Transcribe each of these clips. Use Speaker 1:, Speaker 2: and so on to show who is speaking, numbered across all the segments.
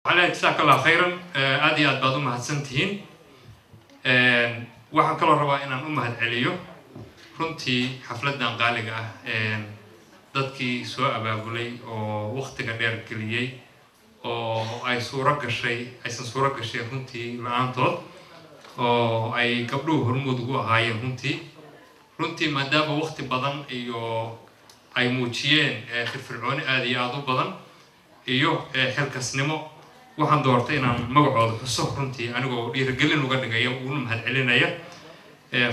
Speaker 1: على جزاك الله خيرا أدي أد بعضهم هتسنتين waxaan kaloo rabaa inaan u mahad celiyo runtii xafladan qaaliga ah dadkii soo abaabulay oo waqtiga dheer geliyay oo ay aysan suura gashay runtii la'aantood oo ay gabdhuhu hormuud ugu ahaayeen runtii maadaama waqti badan iyo ay muujiyeen firfircooni aad iyo aad u badan iyo xilkasnimo waxaan doortay inaan magacooda xuso runtii anigoo dhiirigelin uga dhigaya uuna mahad celinaya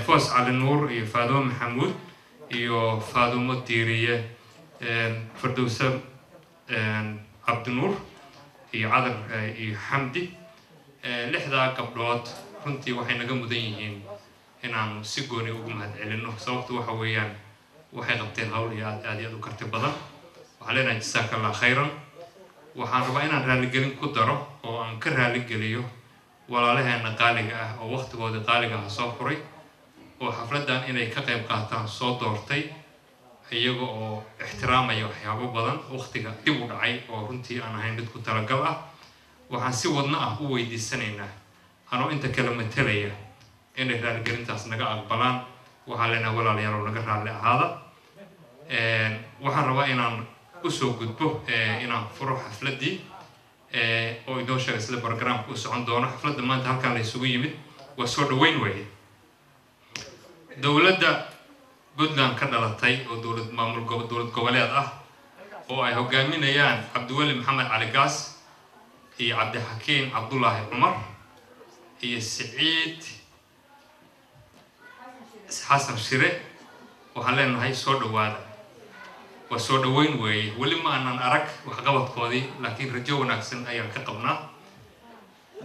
Speaker 1: Foos Cali Nuur iyo Faadumo Maxamuud iyo Faadumo Diiriye Firdawsa Cabdinuur iyo Cadar iyo Xamdi lixda gabdhood runtii waxay naga mudan yihiin inaan si gooni ugu mahad celino sababtu waxa weeyaan waxay qabteen hawl iyo aad u karti badan waxa leenahay jazakallahu khayran waxaan rabaa inaan raaligelin ku daro oo aan ka raaligeliyo walaalaheena qaaliga ah oo waqtigooda qaaliga ah soo furay oo xafladan inay ka qayb qaataan soo doortay iyaga oo ixtiraamaya waxyaabo badan waqtiga dib u dhacay oo runtii aan ahayn mid ku talagal ah waxaan si wadna ah u weydiisanaynaa anoo inta kala matalaya inay raaligelintaas naga aqbalaan waxaa leenahay walaalayaal naga raalli ahaada waxaan rabaa inaan usoo gudbo inaan furo xafladii oo inoo sheegay sida barnaamijku u socon doono xafladda maanta halkan la isugu yimid waa soo dhaweyn weeye dowladda Puntland ka dhalatay oo dowlad goboleed ah oo ay hogaaminayaan Cabdiweli Maxamed Cali Gaas iyo Cabdixakiin Cabdullaahi Cumar iyo Siciid Xasan Shire waxaan leenahay soo dhawaada waa soo dhaweyn weeye wali ma aanan arag wax qabadkoodii laakiin rajo wanaagsan ayaan ka qabnaa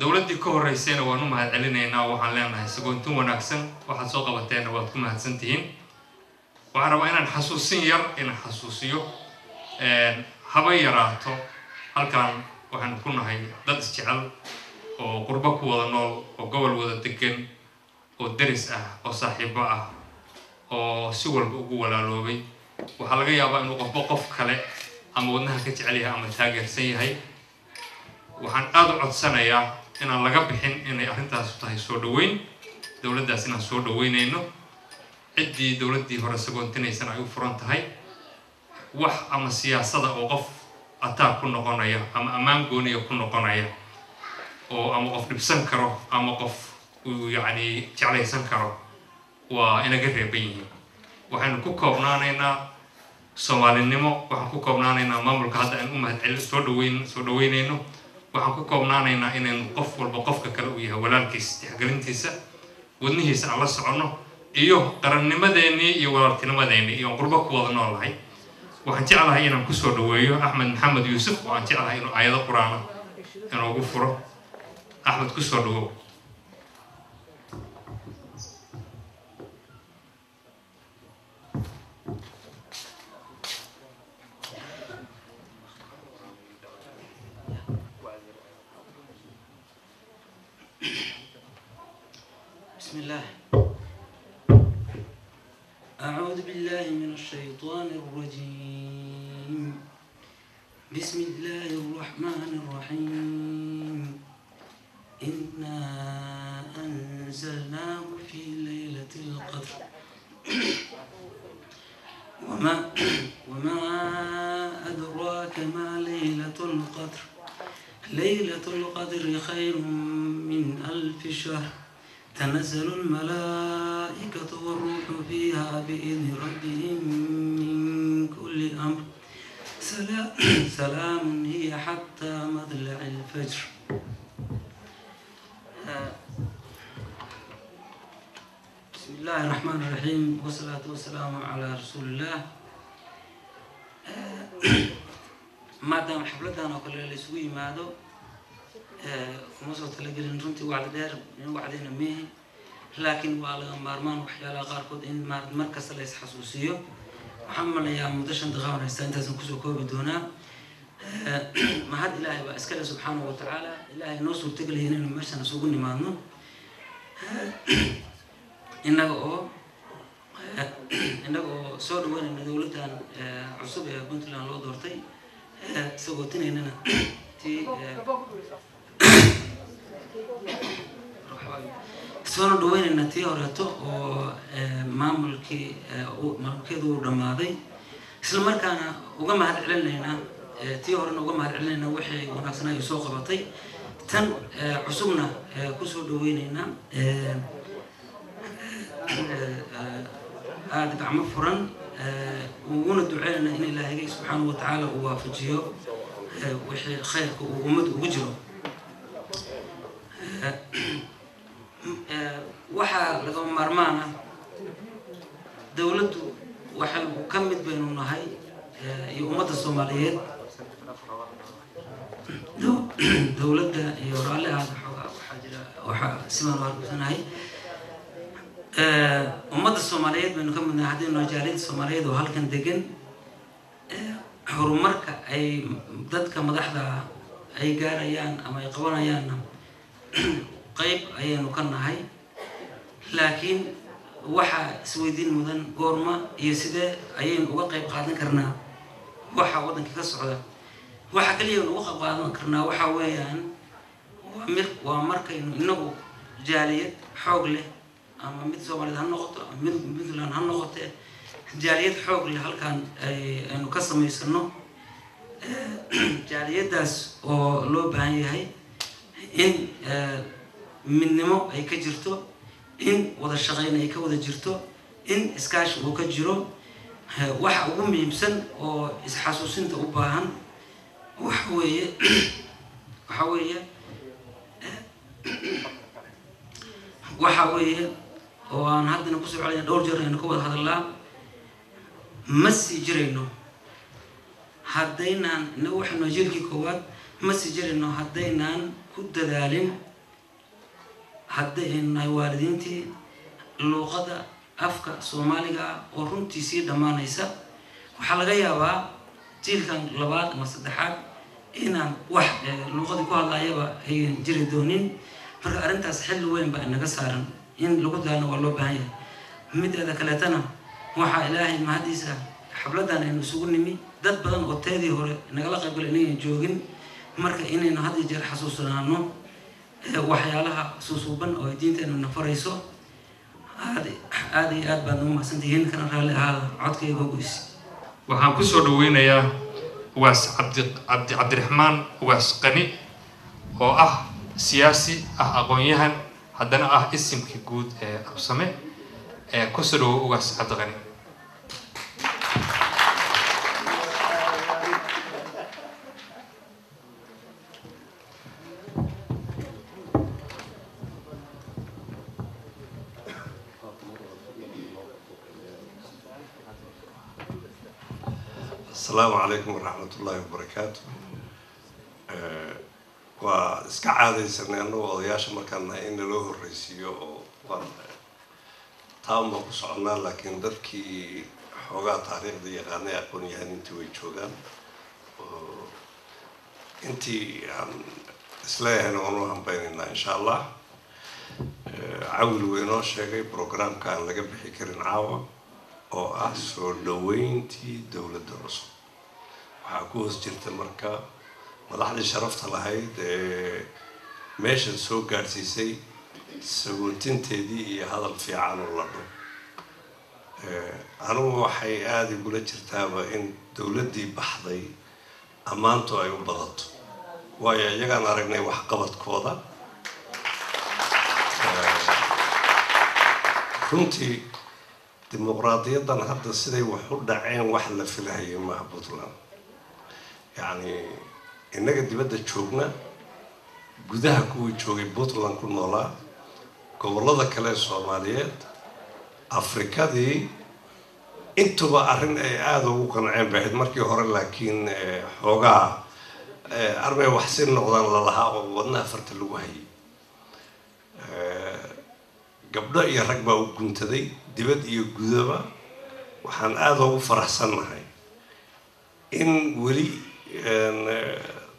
Speaker 1: dowladdii ka horeysayna waan u mahad celinaynaa waxaan leenahay sagoontin wanaagsan waxaad soo qabateena waad ku mahadsantihiin waxaan rabaa inaan xasuusiyo haba yaraato halkan waxaan ku nahay dad isjecel oo qurbo ku wada nool oo gobol wada degan oo daris ah oo saaxiibo ah oo si walba ugu walaaloobay waxaa laga yaabaa inuu qof kale ama wadnaha ka jecel yahay ama taageersan yahay waxaan aad u codsanayaa inaan laga bixin inay arrintaas tahay soo dhaweyn dowladdaas inaan soo dhaweynayno ciddii dowladdii hore sagoontinaysan ay u furan tahay wax ama siyaasada oo qof ataag ku noqonaya ama ammaan gooniya ku noqonaya oo ama qof dhibsan karo ama qof uu yacni jeclaysan karo waa inaga reeban yihiin waxaynu ku koobnaanaynaa Soomaalinimo waxaan ku koobnaanaynaa maamulka hadda aan u mahad celin soo dhaweynayno waxaan ku koobnaanaynaa inaynu qof walba qofka kale u yahay walaalkiis tixgelintiisa wadnihiisa aan la soconno iyo qarannimadeennii iyo walaaltinimadeennii iyo qurbo ku wada noolahay waxaan jeclahay inaan ku soo dhaweeyo Axmed Maxamed Yuusuf oo aan jeclahay inuu aayado quraana inoogu furo Axmed ku soo dhawow
Speaker 2: بسم الله أعوذ بالله من الشيطان الرجيم بسم الله الرحمن الرحيم إنا أنزلناه في ليلة القدر وما أدراك ما ليلة القدر ليلة القدر خير من 1000 شهر تنزل الملائكة والروح فيها بإذن ربهم من كل أمر سلام هي حتى مطلع الفجر بسم الله الرحمن الرحيم والصلاة والسلام على رسول الله ما دام حفلتنا وكل اللي سوي مادو kuma soo talagelin runtii wacdi dheer in wacdina meehi laakiin waa laga maarmaan waxyaalaha qaarkood in markasta la isxasuusiyo waxaan malayaa muddo 5 daqiiqo haysta intaasan kusoo koobi doonaa mahad ilaahay baa iskale subxaanahu wa tacaala ilaahay noo suurtageliyay inaynu meeshan isugu nimaadno innaga oo soo dhaweynayna dowladdan cusub ee Puntland loo doortay sagootineynana تي سونا دوين النتي هرتو ومعملكي دو دمادي إسلام كان وجمع هالعلنا تي هرنا وجمع هالعلنا وحي وناسنا يسوق بطي تن عصومنا كسر دويننا هذا كعم فرن وندعي لنا إن الله سبحانه وتعالى ووافجيه وحي خيرك ومد وجره waxa laga marmaana dawladdu waxay ka mid baynu nahay iyo ummadda Soomaaliyeed dawladda iyo raalihaada xogaa waxa jira waxa siman warkusanahay ummadda Soomaaliyeed baynu ka mid nahay hadii jaalid Soomaaliyeed oo halkan degan horumarka ay dadka madaxda ay gaarayaan ama ay qabanayaan qayb ayaynu ka nahay laakiin waxa isweydiin mudan goorma iyo sidee ayaynu uga qayb qaadan karnaa waxa wadanka ka socda waxa kaliya uga qayb qaadan karnaa waxa weeyaan waa markaynu inagu jaaliyad xoog leh ama mid Soomaaliyeed ha noqoto mid Puntland ha noqoto jaaliyad xoog leh halkan aynu ka samaysano jaaliyadaas oo loo baahan yahay in midnimo ay ka jirto in wada shaqeyn ay ka wada jirto in iskaashi uu ka jiro waxa ugu muhiimsan oo isxasuusinta u baahan waxa weeye oo aan haddana ku soo celinay dhowr jeer aynu ka wada hadalnaa ma sii jirayno haddaynan inagu waxaynu jirkii koowaad ma sii jirayno haddaynan ku dadaalin haddaynan waalidiintii luqadda afka Soomaaliga oo runtii sii dhamaanaysa waxa laga yaabaa jiilkan labaad ama saddexaad inaan wax luqadii ku hadlayaba ay jiri doonin marka arintaas xil weyn baa inaga saaran in lagu daano waa loo baahan yahay mideeda kaleetana waxa ilaahay mahadiisa xabladan aynu isugu nimi dad badan oo teedii hore nagala qayb galay inay joogin marka inaynu had iyo jeer xasuusanaano waxyaalaha suusuuban oo diinteenu nafarayso aad iyo aad baan u mahadsantihiin kana raali ahaada codkayga go'is
Speaker 1: waxaan ku soo dhaweynayaa waas cabdiraxmaan waas qani oo ah siyaasi aqoon-yahan haddana ah isimkii guud ee absame ku soo dhawo waas cabdiqani
Speaker 3: السلام عليكم ورحمة الله وبركاته. وإسكعادي سنة وضياش مكاننا إن له الرئيسية تام بقصنا لكن ذكي حوجا تاريخ دي غنية أكون يعني أنتي ويشوجان أنتي إسلام هنا هم بيننا إن شاء الله عول ويناش شيء برنامج كان لقى بحكرين عاوة أو أحسن دوينتي دولة الرسول وحكوز جرت المركا ملاحظة شرفت لهايد ماشي سوق جارسيسي سوونتين تدي هذا الفعال والله أنا وحي عادي بقول جرتها إن دولة دي بحضي أمانته أيوة بضت ويا يجعل رجني وحقبت كودا كنتي ديمقراطية هذا السيد وحود عين وحلا في الهي ما بطلان يعني إنك تبدأ تشوفنا جودها كوي تشوفي بطلان كل نولا قبل هذا كلام الصوماليات أفريقيا دي أنتوا بعرين هذا وكان عين بعد مركي هور لكن حوجا أربعة وحسين نقدان لها وودنا فرت الوهي قبل يركبوا وكنت ذي دبت يجودها وحن هذا فرح سنهاي إن ولي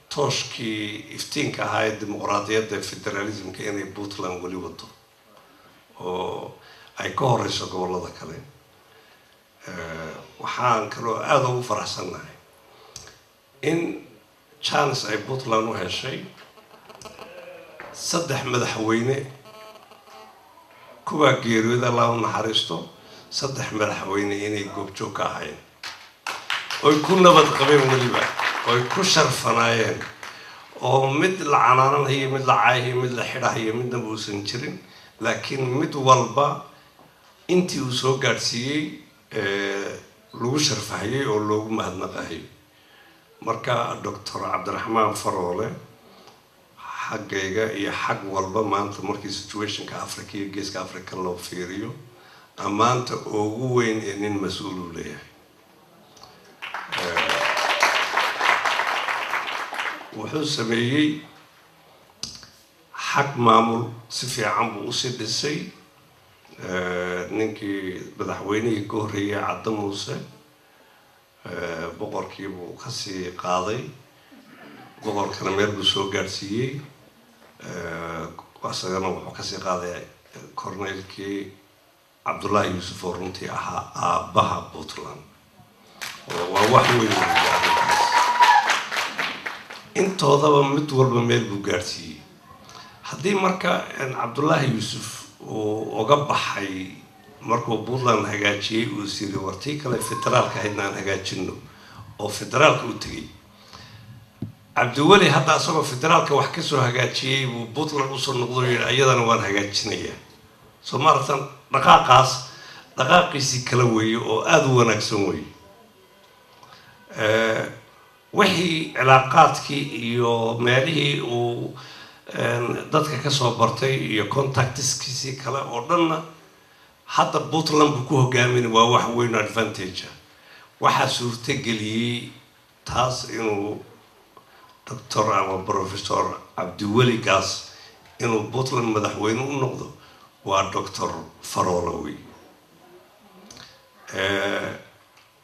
Speaker 3: توشكي إفتين كهاي الديمقراطية الفيدراليزم كأنه بوتلان ولي وضو أو أي كورس أقول الله ذكره وحن كلو هذا فرح سنهاي إن chance ay Puntland u heshay saddex madaxweyne kuwa geeriyooda Allah u naxariisto saddex madaxweyne inay goobjoog ka ahaayeen oy ku nabad qabeen waliba oy ku sharfanaayeen oo mid la canaananayo mid la caayayo mid la xidhayo midna uusan jirin laakiin mid walba intii uu soo gaarsiiyey lagu sharfahayay oo loogu mahadnaqahay marka Dr. Cabdiraxmaan Faroole xaggayga iyo xag walba maanta markii situationka Afrika iyo geeska Afrika loo fiiriyo amaanta ugu weyn ee nin mas'uul u leeyahay wuxuu sameeyey xag maamul si fiican buu u sii dhisay ninkii madaxweynihii ka horreeyay Cadde Muuse boqorkii buu ka sii qaaday boqorkana meel buu soo gaarsiiyey asagana wuxuu ka sii qaaday korneylkii Cabdullaahi Yuusuf oo runtii ahaa aabbaha Puntland waa wax weyn intoodaba mid walba meel buu gaarsiiyey haddii marka Cabdullaahi Yuusuf uu uga baxay markuu Puntland hagaajiyey uu sidii wartii kale federaalka haynaan hagaajino oo federaalka u tagay Cabdiweli hadda asagoo federaalka wax ka soo hagaajiyey uu Puntland u soo noqday ayadana waan hagaajinayaa Soomaalitan dhaqaaqiisi kala weeye oo aad u wanaagsan weeye wixii cilaaqaadkii iyo meelihii uu dadka ka soo bartay iyo contactskiisii kale oo dhanna hadda Puntland buu ku hogaamin waa wax weyn advantage waxa suurtageliyey taas inuu Dr. ama Professor Cabdiweli Gaas inuu Puntland madaxweyne u noqdo waa Dr. Faroole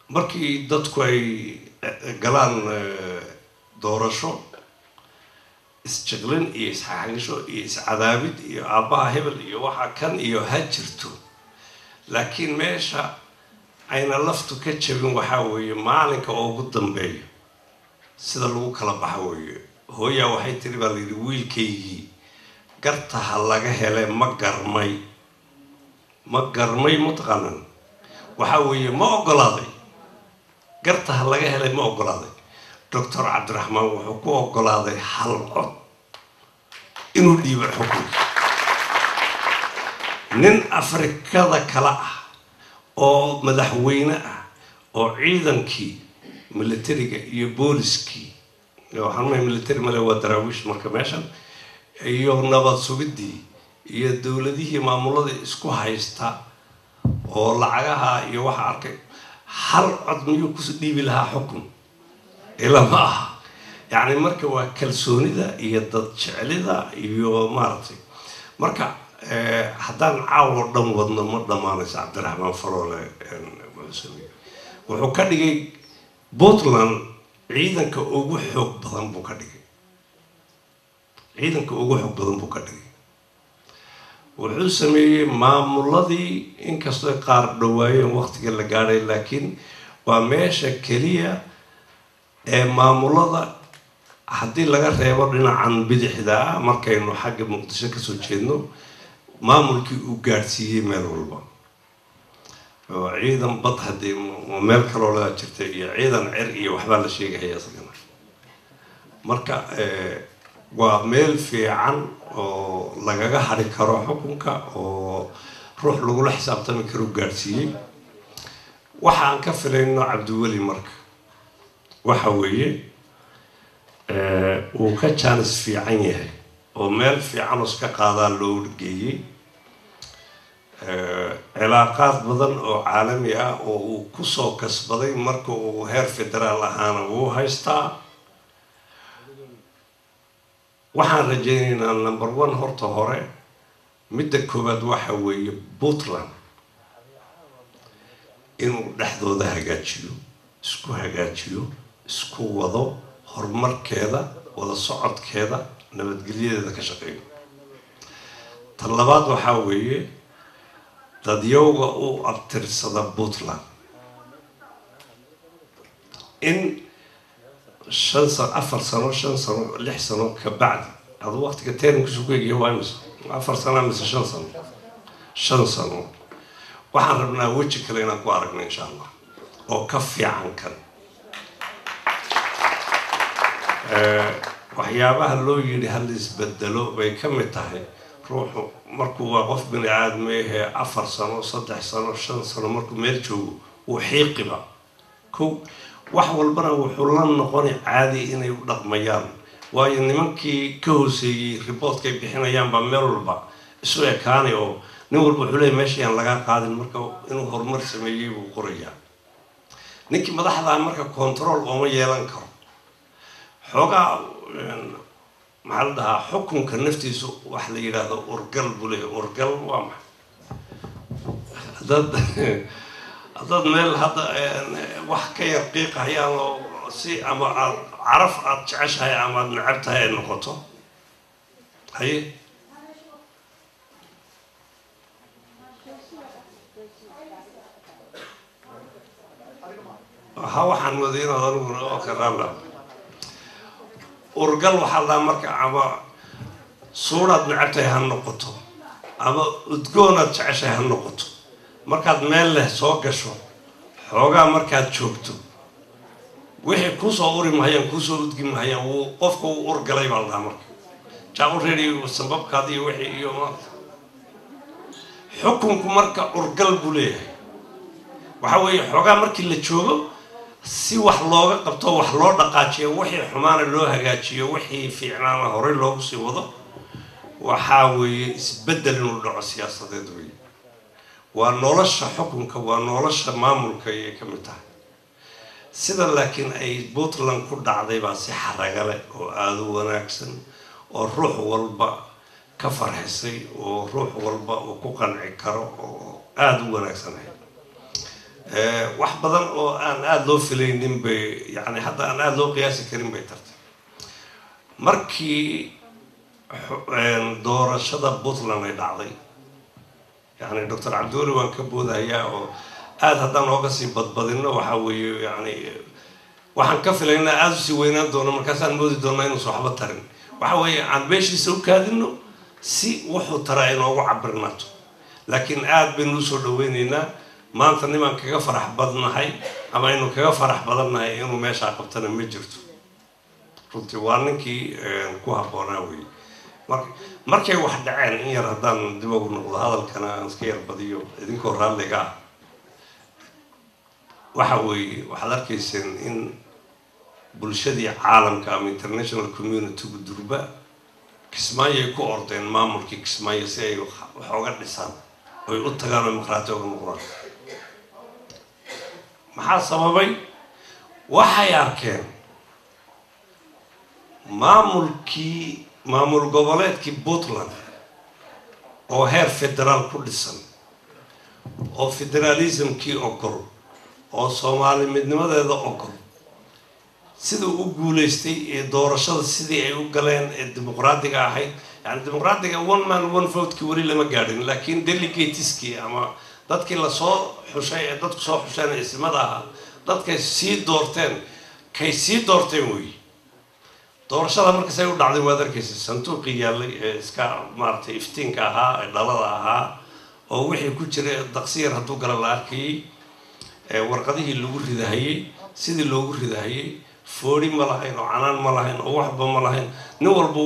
Speaker 3: markii dadku ay galaan doorasho isjaqlin iyo isxaaqisho iyo iscadaabid iyo aabbaha hebel iyo waxa kan iyo ha jirto laakiin meesha ayna laftu ka jabin waxa weeye maalinka ugu dambeeyo sida lagu kala baxo weeye hooya waxay tiri baa la yiri wiilkaygii gartaha laga helay ma garmay mutaqanan waxa weeye ma ogolaaday gartaha laga helay ma ogolaaday Dr. Cabdiraxmaan wuxuu ku ogolaaday hal cod inuu dhiibo xukunka nin Afrikada kala ah oo madaxweyne ah oo ciidankii militariga iyo booliskii waxaan military male waa daraawiish marka meeshan iyo nabad sugidii iyo dawladihii maamulada isku haysta oo lacagaha iyo waxa arkay hal cod miyuu ku dhiibi lahaa xukun ila ma aha yani marka waa kalsoonida iyo dad jecelida iyo maartay marka haddaan caawo dhan wadno ma dhamaanaysa Cabdiraxmaan Faroole wuxuu ka dhigay Puntland ciidanka ugu xoog badan buu ka dhigay wuxuu sameeyey maamuladii inkastoo qaar dhawaayeen waqtiga la gaaray laakiin waa meesha kaliya ee maamulada haddii laga reebo dhinacan bidixda markaynu xagga Muqdisho ka soo jeedno maamulkii uu gaarsiiyey meel walba oo ciidan bad hadii meel kale oo la jirtay iyo ciidan cir iyo waxba la sheegay asagana marka waa meel fiican oo lagaga hari karo xukunka oo ruux lagu la xisaabtami karo gaarsiiyey waxaan ka filayno Cabdiweli marka waxa weeye uu ka chance fiican yahay oo meel fiican iska qaadaa loo geeyay cilaaqaad badan oo caalami ah oo uu ku soo kasbaday marka uu heer federaal ahaana uu haystaa waxaan rajaynaynaa number 1 horta hore midda koobaad waxa weeye Puntland inuu dhexdooda hagaajiyo isku wado horumarkeeda wada socodkeeda nabadgelyadeeda ka shaqeeyo tan labaad waxa weeye dadyowga u abtirsada Puntland in 5 سنة 4 سنة 5 سنة 6 سنة كبعد هذا وقت كتير كشوكي جوامس 4 سنة مثل 5 سنة 5 سنة waxaan rabnaa weji kale inaan ku aragno insha Allah oo ka fiican kan waxyaabaha loo yiri hal isbedelo way ka mid tahay ruuxu markuu waa qof bini aadam ah 4 sano 3 sano 5 sano markuu meel joogo uu xiiqiba ku wax walbana wuxuu la noqon caadi inay u dhaqmayaan waayo nimankii ka hooseeyay reportkay bixinayaan ba meel walba isu ekaanay oo nin walba wuxuu leeyahay meeshii aan laga qaadin marka inuu horumar sameeyay uu qorayaa ninkii madaxda marka control oo ma yeelan karo xogaa maxaa la dhahaa xukunka naftiisu wax la yiraahdo urgal buu leeyahay urgal waa maxay dad meel hadda wax ka yar qiiqayaan oo si ama caraf aad jeceshahay ama necab tahay ay noqoto haye waxaan wadayna anigu oo ka raala urgal waxa la marka ama suurad nacabtay ha noqoto ama udgoonad jeceshahay ha noqoto markaad meel leh soo gasho xoogaa markaad joogto wixii ku soo uri mahayaan ku soo udgi mahayaan uu qofku urgalay baa la marka jaaqo reeri sababkaadii wixii iyo xukunku marka urgal buu leeyahay waxa weeye xoogaa markii la joogo si wax looga qabto wax loo dhaqaajiyo wixii xumaana loo hagaajiyo wixii fiicnaana hore loogu sii wado waxa weeye isbedel inuu dhaco siyaasadeed weeye waa nolosha xukunka waa nolosha maamulka ay ka mid tahay sida laakiin ay Puntland ku dhacday baa si xaraga leh oo aad u wanaagsan oo ruux walba ka farxisay oo ruux walba uu ku qanci karo oo aad u wanaagsan wax badan oo aan aad loo filaynin bay yani hadda aan aad loo qiyaasi karin bay tartay markii doorashada Puntland ay dhacday يعني دكتور عبدولي وان كبودا يا او aad hadan ooga sii badbadino waxa weeye yani waxaan ka filaynaa aad si weynaan doono markaas aan moodi doonaa inuu soo xaba tarin waxa weeye aan beeshiisa u kaadino si wuxuu taraa inoogu cabirnaato laakiin aad baynu soo dhaweynaynaa maanta niman kaga farax badnahay ama inuu kaga farax badanahay inuu meesha qabtana ma jirto runtii waa ninkii ku habboonaa weeye markay wax dhaceen in yar haddaan dib ugu noqdo hadalkana aan iska yar badiyo idinkoo raalliga ah waxa weeye waxaad arkayseen in bulshadii caalamka ama international community-gu durba Kismaayo ay ku ordeen maamulkii Kismaayo si ay wax uga dhisaan oo ay u tagaan dimuqraadi uga noqdaan maxaa sababay waxay arkeen maamul goboleedkii Puntland oo heer federaal ku dhisan oo federalismkii ogol oo Soomaali midnimadeeda ogol sidoo u guuleystay ee doorashada sidii ay u galeen ee dimuqraadiga ahayd yani dimuqraadiga one man one vote ki wari lama gaadhin laakiin delegateski ama dadkii la soo xushay ee dadku soo xusheen ismada ah dadkay sii doorteen kay sii doorteen way doorashada markay u dhacday waad arkaysaa sanduuqi yaalay ee iska maartay iftiinka ahaa ee dhalada ahaa oo wixii ku jiray daqsiir haduu gala la arkay ee warqadihii lagu ridahayay sidii loogu ridahayay foori ma lahayn oo canaan ma lahayn oo waxba ma lahayn nin walba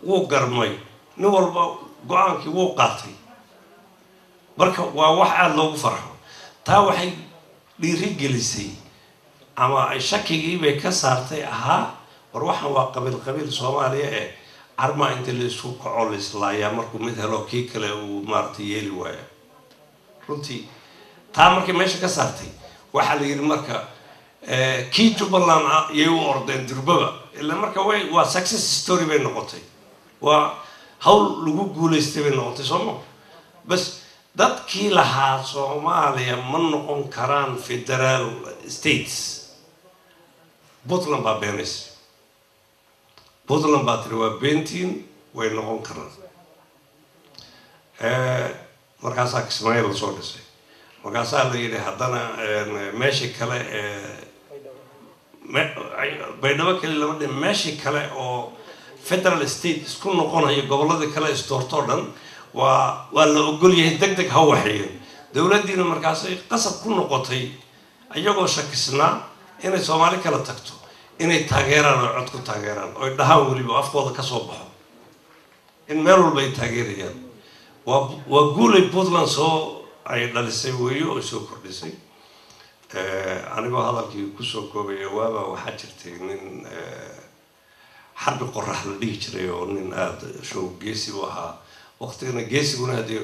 Speaker 3: wuu garmay nin walba go'aankii wuu qaatay marka waa wax aad loogu farxo taa waxay dhiiri gelisay ama ay shakigii bay ka saartay ahaa war waxaan waa qabiil Soomaaliya ee arma inta la isku kaco la islaayaa markuu mid helo kii kale uu maartay yeeli waaya runtii taa markii meesha ka saartay waxa la yiri marka kii Jubaland ayay u ordeen durbaba ila marka waa success story bay noqotay waa hawl lagu guuleystay bay noqotay Soomaaliya bas dadkii lahaa Soomaaliya ma noqon karaan federal states Puntland baa beenaysay Puntland baa tiri waa beentiin way noqon karaan markaasaa Kismaayo soo dhisay markaasaa la yidhi haddana meeshii kale baydhabo kale lama dhin meeshii kale oo federal state isku noqonayo gobolladii kale isdoortoo dhan waa la ogol yahay degdeg ha waxeeyo dowladdiina markaasay qasab ku noqotay ayagoo shakisnaa inay Soomaali kala tagto inay taageeraan oo cod ku taageeraan oo dhahaan waliba afkooda ka soo baxo in meel walba ay taageerayaan waa guulay Puntland soo ay dhalisay weeyo oo soo kordhisay anigoo hadalkii ku soo koobay waaba waxaa jirtay nin xarbi qorax la dhigi jiray oo nin aad show geesi u ahaa waqtigana geesiguna hadii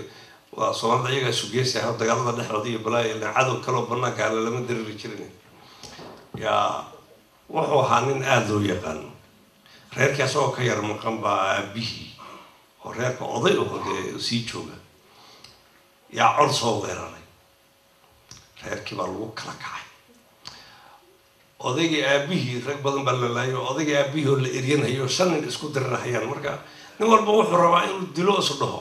Speaker 3: waa Soomaalida iyaga isu geesi ah dagaalada dhexdooda iyo balaayo cadow kale oo banaanka lama diriri jirin yaa wuxuu ahaa nin aad loo yaqaan reerkaas oo ka yar maqan baa aabihii oo reerka oday oo sii jooga yaa cod soo weeraray reerkii baa lagu kala kacay odaygii aabihii rag badan baa la laayay odaygii aabihii oo la eryanayo shan nin isku dirirahayaan marka nin walba wuxuu rabaa inuu dilo isu dhaho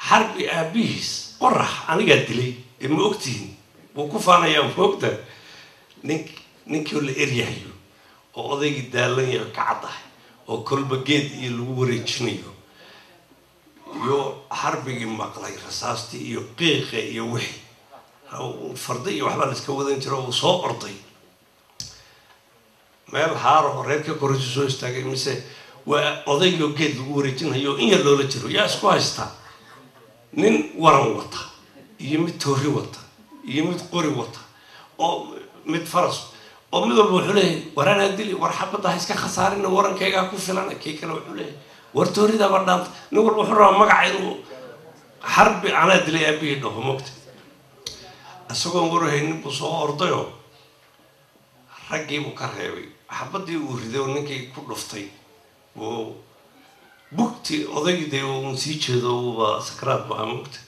Speaker 3: xarbi aabihiis qorax anigaa dilay ma ogtihiin wuu ku faanayaa moogta ninkii la eryahayo oo odaygii daalan yahay ka caddahay oo kolba geed iyo lagu wareejinayo iyo xarbigii maqlay rasaastii iyo qiiqa iyo wixii farda iyo waxbaa la iska wadan jiro oo soo orday meel haaro reerka koraysu soo istaagay mise waa odaygii geed lagu wareejinayo in yar loola jiro yaa isku haystaa nin waran wata iyo mid toori wata iyo mid qori wata oo mid faras oo mid walba wuxuu leeyahay warana dili war xabada ha iska khasaarina warankayga ku filan kii kale wuxuu leeyahay war toorida badhaanta nin walba wuxuu rabaa magaca inuu xarbi ana dilay aabihii dhaho moogta asagoo warahaynin buu soo ordayo raggii buu ka reebay xabadii uu riday oo ninkii ku dhuftay oo bugti odaygii dee uu sii jeedo waa sakraad baa moogta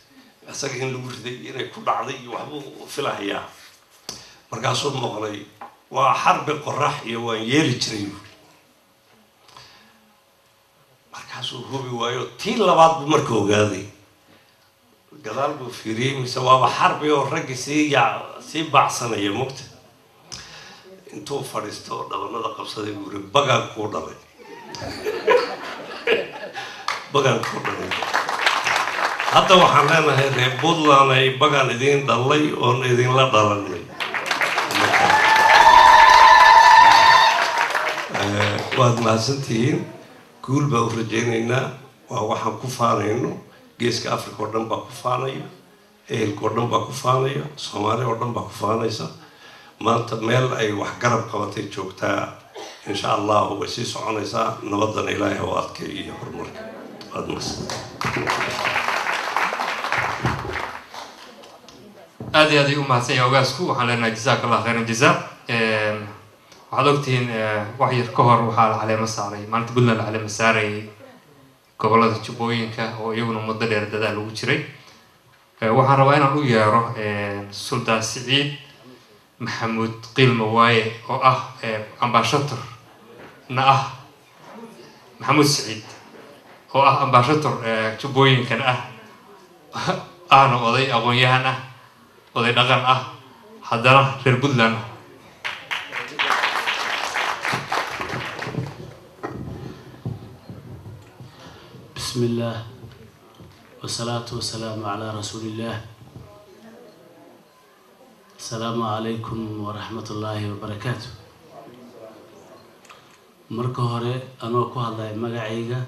Speaker 3: asaga in lagu riday inay ku dhacday iyo waxbuu filahayaa markaasuu maqlay waa xarbi qorax iyo waan yeeli jiray markaasuu hubi waayo tii labaad buu marka ogaaday gadaal buu fiiriyey mise waaba xarbi oo raggi sii baacsanaya moogta intuu fadhiisto oo dhabanada qabsaday buu yiri bagaan kuu dhalay bagaan kuu dhalay hadda waxaan leenahay reer Puntland ay bagaan idin dhalay oon idinla dhalanay waad mahadsantihiin guul baa u rajaynaynaa waa waxaan ku faanayno geeska Afrika oo dhan baa ku faanaya ehelka oo dhan baa ku faanaya Soomaaliya oo dhan baa ku faanaysa maanta meel ay wax garab qabatay joogtaa insha Allah way sii soconaysaa nabadana Ilaahay oo adkay iyo horumarka aad
Speaker 1: aad u mahadsan yahay ogaasku waxaan leenahay jazakallahu khayran jazaa waxaad ogtihiin wax yar ka hor waxaa la caleemo saaray maalinta Puntland la caleemo saaray gobolada Jubbooyinka oo iyaguna muddo dheer dadaal ugu jiray waxaan rabaa inaan u yeero Suldaan Siciid Maxamuud Qiilmo waaye oo ah ambassador na ah Maxamuud Siciid oo ah ambassador Jubbooyinkan ahna oday aqoon-yahan ah oday dhaqan ah haddana reer Puntland
Speaker 4: بسم الله والصلاة والسلام على رسول الله السلام عليكم ورحمة الله وبركاته marka hore anoo ku hadlay magacayga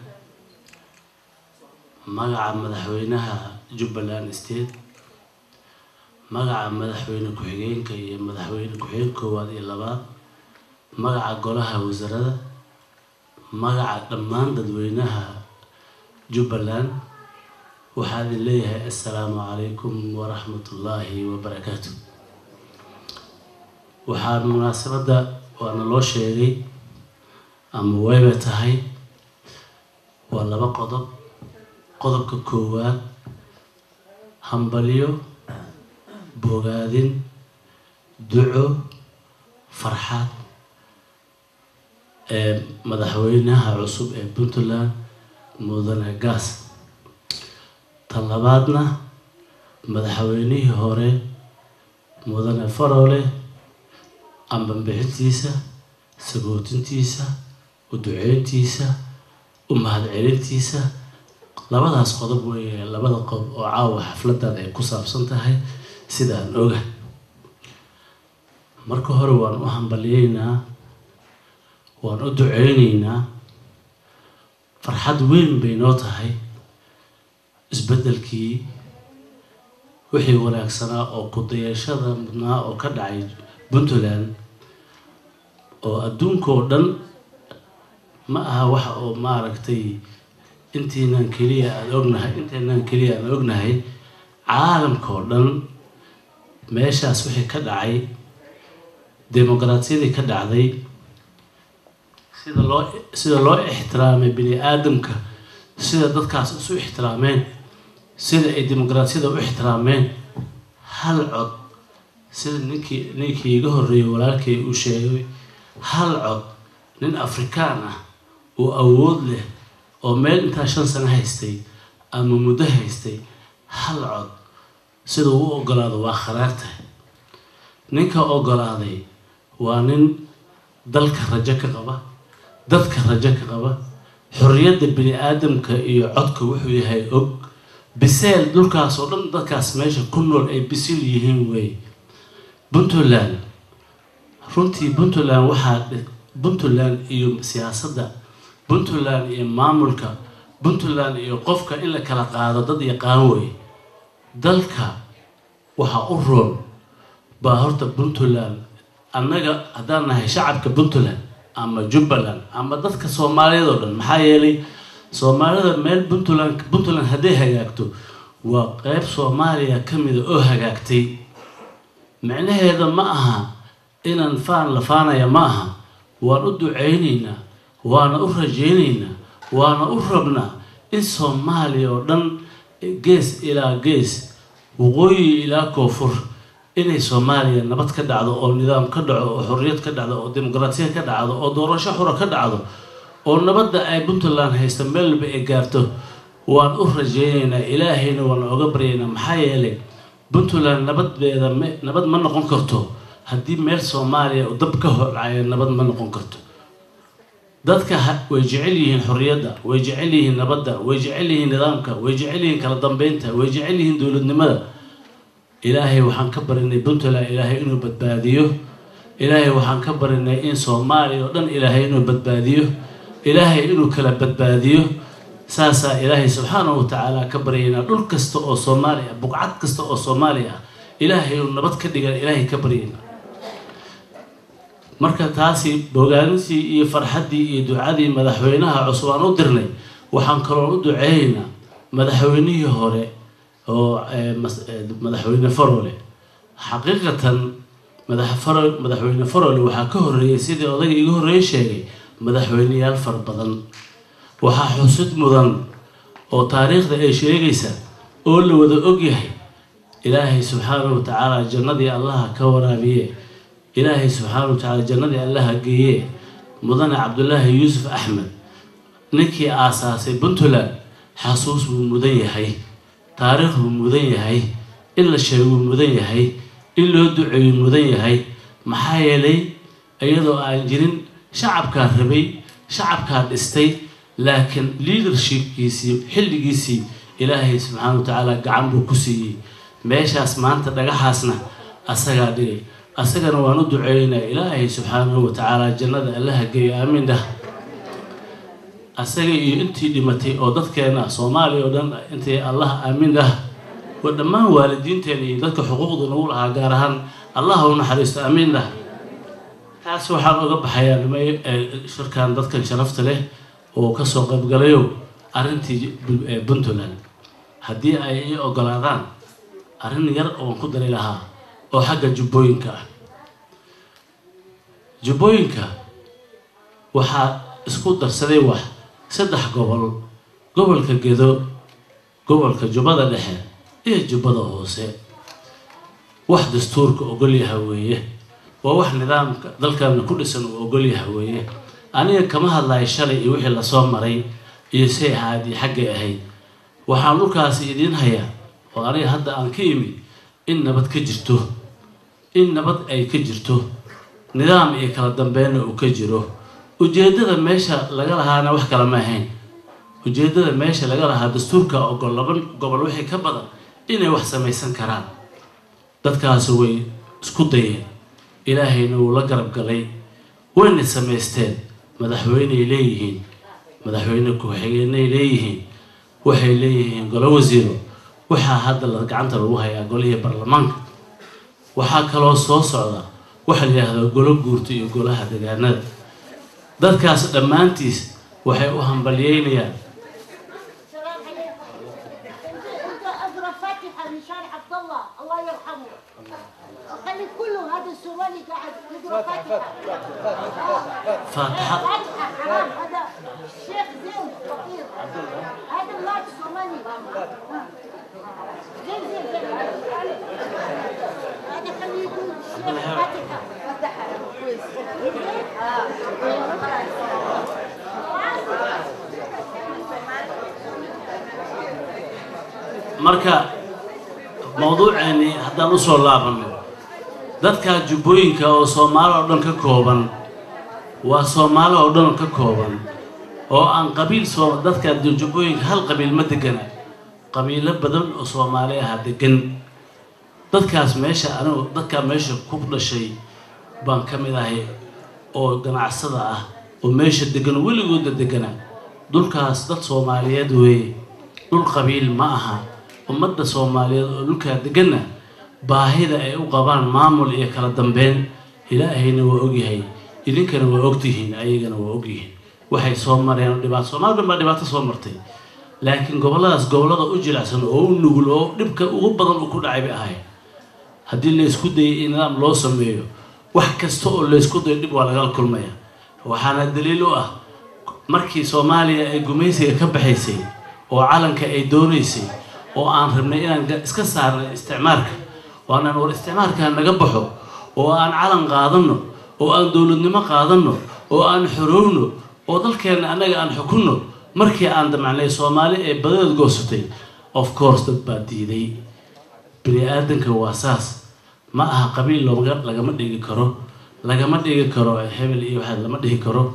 Speaker 4: magaca madaxweynaha Jubbaland State magaca madaxweyne ku-xigeenka iyo madaxweyne ku-xigeen koowaad iyo labaad magaca golaha wasaaradda magaca dhammaan dadweynaha Jubbaland waxaan leeyahay assalaamu calaykum waraxmatullaahi wabarakaatuh waxaan munaasabada waana loo sheegay ama wayba tahay waa laba qodob qodobka koowaad hambalyo bogaadin duco farxad madaxweynaha cusub ee Puntland mudane gaas tan labaadna madaxweynihii hore mudane Farole ambanbixintiisa sabootintiisa u duceyntiisa u mahadcelintiisa labadaas qodob weeye labada qodob oo caawa xafladan ay ku saabsan tahay sidaan oga marka hore waan u hambaliyeynaa waan u duceyneynaa farxad weyn bay noo tahay isbedelkii wixii wanaagsanaa oo ku dayashada mudnaa oo ka dhacay Puntland oo adduunka oo dhan ma aha waxa oo maaragtay intiinan kaliya aan ognahay caalamka oo dhan meeshaas wixii ka dhacay dimuqraadiyadii ka dhacday sida loo ixtiraamay bini aadamka sida dadkaas isu ixtiraameen sida ay dimuqraadiyada u ixtiraameen hal cod sida ninkii iga horreeyay walaalkay uu sheegay hal cod nin Afrikaan ah oo awood leh oo meel inta 5 sano haystay ama muddo haystay hal cod sida uu ogolaado waa kharaarta ninka ogolaaday waa nin dalka rajo ka qaba dadka rajo ka qaba xorriyadda bini aadamka iyo codka wuxuu yahay og biseel dhulkaas oo dhan dadkaas meesha ku nool ay bisil yihiin way Puntland runtii Puntland iyo siyaasadda Puntland iyo maamulka Puntland iyo qofka in la kala qaado dad yaqaan way dalka waxa u roon baa horta Puntland annaga haddaan nahay shacabka Puntland ama Jubbaland ama dadka Soomaaliyeed oo dhan maxaa yeelay Soomaalida meel Puntland haday hagaagto waa qayb Soomaaliya kamid oo hagaagtay macnaheedu ma aha inaan la faanaya ma aha waan u duceyneynaa waana u rajeyneynaa waana u rabnaa in Soomaaliya oo dhan gees ilaa gees waqooyi ilaa koonfur inay Soomaaliya nabad ka dhacdo oo nidaam ka dhaco oo xorriyad ka dhacdo oo dimuqraadiyad ka dhacdo oo doorasho xor ka dhacdo oo nabadda ay Puntland haysto meel ba ay gaarto waan u rajeyneynaa ilaahayna waan uga baryeynaa maxaa yeelay Puntland nabad ma noqon karto haddii meel Soomaaliya oo dab ka horcaya nabad ma noqon karto dadka way jecel yihiin xorriyadda way jecel yihiin nabadda way jecel yihiin nidaamka way jecel yihiin kala dambeynta way jecel yihiin dawladnimada ilaahay waxaan ka barinay Puntland ilaahay inuu badbaadiyo ilaahay waxaan ka barinay in Soomaaliya oo dhan ilaahay inuu badbaadiyo ilaahay inuu kala badbaadiyo saasa ilaahay subhanahu wa ta'ala ka baryayna dhul kasta oo Soomaaliya buqcad kasta oo Soomaaliya ilaahay inuu nabad ka dhigo ilaahay ka baryayna marka taasi bogaanintii iyo farxadii iyo ducadii madaxweynaha cusub aan u dirnay waxaan kaloo u duceeynaa madaxweynihii hore oo madaxweyne Farole xaqiiqatan madaxweyne Farole waxa ka horeeyay sidii odayga iga horeeyay sheegay madaxweynayaal far badan waxa xusid mudan oo taariikhda ay sheegaysa oo la wada og yahay ilaahay subhanahu wa ta'ala jannadii Allah ka waraabiye ilaahay subhanahu wa ta'ala jannadii Allah geeyay mudane Abdullah Yusuf Ahmed ninkii aasaasay Puntland xasuus buu mudan yahay taariikh buu mudan yahay in la sheego mudan yahay in loo duceeyo mudan yahay maxaa yeelay iyadoo aan jirin shacabka rabay shacabka dhistay laakiin leadershipkiisii xilligiisii ilaahay subhanahu wa ta'ala gacan buu ku siiyay meeshaas maanta dhagaxaasna asaga dhigay asagana waan u duceeynaa ilaahay subhanahu wa ta'ala jannada Allah geeyo aamin dah asaga iyo intii dhimatay oo dadkeena Soomaaliya oo dhan intii Allah aamin dah ودمان والدين تاني ذلك حقوق نقولها جارهن الله ونحرست أمين له تعسوا حق قب حياة ما شركان ذلك شرفت له وكسر قب قليو أرنتي بنتولن هدي أي أقلادان أرن ير أو نقدر لها أو حاجة جبوينكا وحا اسكو درسدي wax saddex gobol ka gedo gobolka Jubbada Dhexe iyo Jubbada Hoose wax dastuurka ogol yahay weeye waa wax nidaamka dalkan ku dhisan oo ogol yahay weeye aniga kama hadlay shalay iyo wixii la soo maray iyo si caadi xagga ahayd waxaan dhulkaas idin hayaa oo aniga hadda aan ka imi in nabad ka jirto in nabad ay ka jirto nidaam iyo kala dambeynna uu ka jiro ujeedada meesha laga lahaana wax kala ma ahayn ujeedada meesha laga lahaa dastuurka ogol laba gobol wixii ka badan inay wax samaysan karaan dadkaasi way isku dayeen ilaahayna wuu la garab galay wayna samaysteen madaxweyney leeyihiin madaxweyne ku-xigeenay leeyihiin waxay leeyihiin golo wasiiro waxaa hadda la gacanta lagu hayaa golihii baarlamaanka waxaa kaloo soo socda waxa la yidhaahdaa golo guurta iyo golaha deegaanada dadkaas dhammaantiis waxay u hambalyeynayaan فاتحة
Speaker 5: حرام هذا الشيخ زين فقير هذا الله الصومالي زين هذا خليه يقول الشيخ فاتحة كويس
Speaker 4: marka mawduucani haddaan u soo laabano dadka jubbooyinka oo Soomaali oo dhan ka kooban waa Soomaali oo dhan ka kooban oo aan qabiil soo dadka jubbooyinka hal qabiil ma degana qabiilo badan oo Soomaali ah degan dadkaas meesha anigu dadka meesha ku dhashay baan ka mid ahay oo ganacsada ah oo meesha degan weligood degana dhulkaas dad Soomaaliyeed weey dhul qabiil ma aha ummadda Soomaaliyeed oo dhulka degana baahida ay u qabaan maamul iyo kala dambeyn ilaahayna waa ogyahay idinkana waa ogtihiin ayagana waa ogyihiin waxay soo mareen dhibaato Soomaaliya ma dhibaato soo martay laakiin goboladaas gobolada u jilicsan oo u nugul oo dhibka ugu badan uu ku dhacay bay ahayd haddii la isku dayay in nidaam loo sameeyo wax kasta oo la isku dayo dib waa laga kulmaya waxaana daliil u ah markii Soomaaliya ay gumaysiga ka baxaysay oo calanka ay doonaysay oo aan rabnay inaan iska saarno isticmaalka waana war isticmaalka naga baxo oo aan calan qaadano oo aan dawladnimo qaadano oo aan xorowno oo dalkeena anaga aan xukunno markii aan damacnay Soomaali ee badeed goosatay of course dad baa diiday bini aadanka waa saas ma aha qabiil lagama dhigi karo hebel iyo waxa lama dhigi karo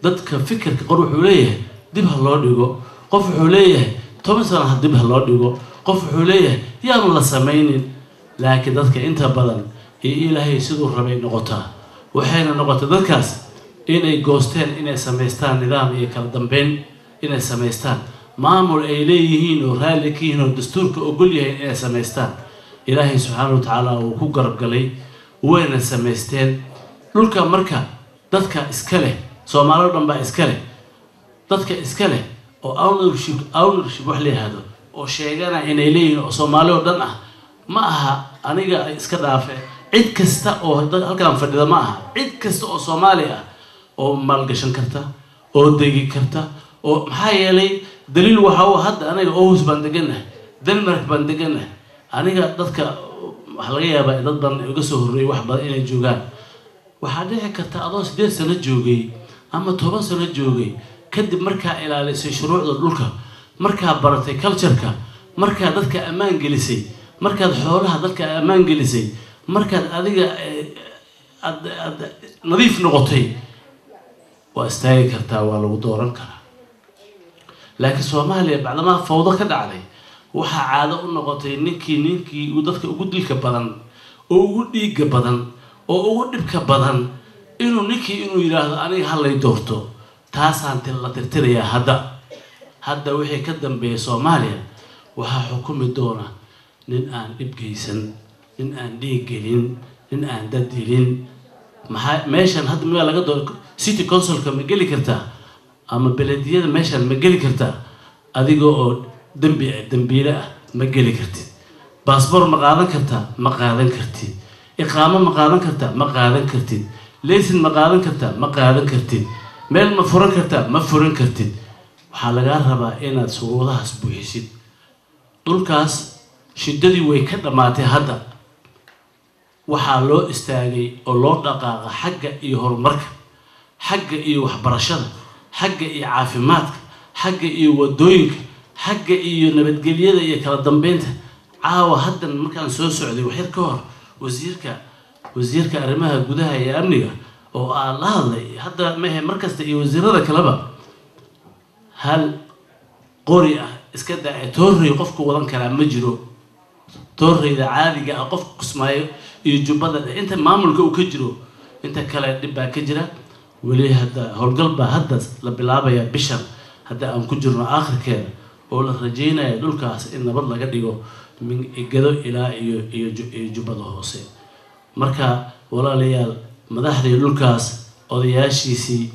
Speaker 4: dadka fikirka qor wuxuu leeyahay dib ha loo dhigo qof wuxuu leeyahay 10 sano dib ha loo dhigo qof wuxuu leeyahay yaanu la sameeynin laakiin dadka inta badan ee ilaahay sidoo rabay noqotaa waxayna noqotay dadkaas inay goosteen inay sameystaan nidaam iyo kala dambeyn inay sameystaan maamul ay leeyihiin oo raali ka yihiin oo dastuurka ogol yahay inay sameystaan ilaahay subxaanahu wa tacaala uu ku garab galay wayna sameysteen dhulka marka dadka iska leh Soomaaliya dhan baa iska leh dadka iska leh oo ownership wax la yiraahdo oo sheegana inay leeyihiin oo Soomaaliya dhan ah ma aha aniga iska dhaafay cid kasta oo halkaan fadhida ma aha cid kasta oo Soomaali ah oo maalgashan karta oo degi karta oo maxaa yeelay daliil waxa uu hadda aniga oo baan deganahay Denmark baan deganahay aniga dadka waxa laga yaabaa dad badan uga soo horeeyay wax badan inay joogaan waxa dhici karta adoo 8 sano joogay ama 10 sano joogay kadib markaa ilaalisay shuruucda dhulka markaa baratay culture-ka markaa dadka ammaan gelisay markaad xoolaha dadka ammaan gelisay markaad adiga nadiif noqotay waa istaagi kartaa waa lagu dooran karaa laakiin Soomaaliya bacdama fawdo ka dhacday waxa caado u noqotay ninkii uu dadka ugu dilka badan oo ugu dhiiga badan oo ugu dhibka badan inuu yiraahdo aniga hal lay doorto taasaan la tirtirayaa hadda wixii ka dambeeyay Soomaaliya waxa xukumi doona nin aan dhib geysan nin aan dhiig gelin nin aan dad dilin meeshan hadda ma laga doon city council-ka ma geli kartaa ama belediyada meeshan ma geli kartaa adiga oo dambiile ah ma geli kartid passport ma qaadan kartaa ma qaadan kartid iqaamo ma qaadan kartaa ma qaadan kartid laysin ma qaadan kartaa ma qaadan kartid meel ma furan kartaa ma furan kartid waxa laga rabaa inaad shuruudahaas buuxisid dhulkaas shidadii way ka dhamaatay hadda waxaa loo istaagay oo loo dhaqaaqa xagga iyo horumarka xagga iyo waxbarashada xagga iyo caafimaadka xagga iyo wadooyinka xagga iyo nabadgelyada iyo kala dambeynta caawa haddan markaan soo socday waxyar ka hor wasiirka wasiirka arrimaha gudaha iyo amniga oo aan la hadlay hadda mehe markasta iyo wasiirada kaleba hal qori ah iska daa toorrey qofku wadan karaa ma jiro toorreyda caadiga ah qofku kusmaayo iyo jubbada inta maamulka uu ka jiro inta kale dhib baa ka jira weli hadda howlgal baa hadda la bilaabaya bishan hadda aan ku jirno aakhirkeeda oo la rajaynayo dhulkaas in nabad laga dhigo min gado ilaa iyo jubbada hoose marka walaalayaal madaxdii dhulkaas odayaashiisii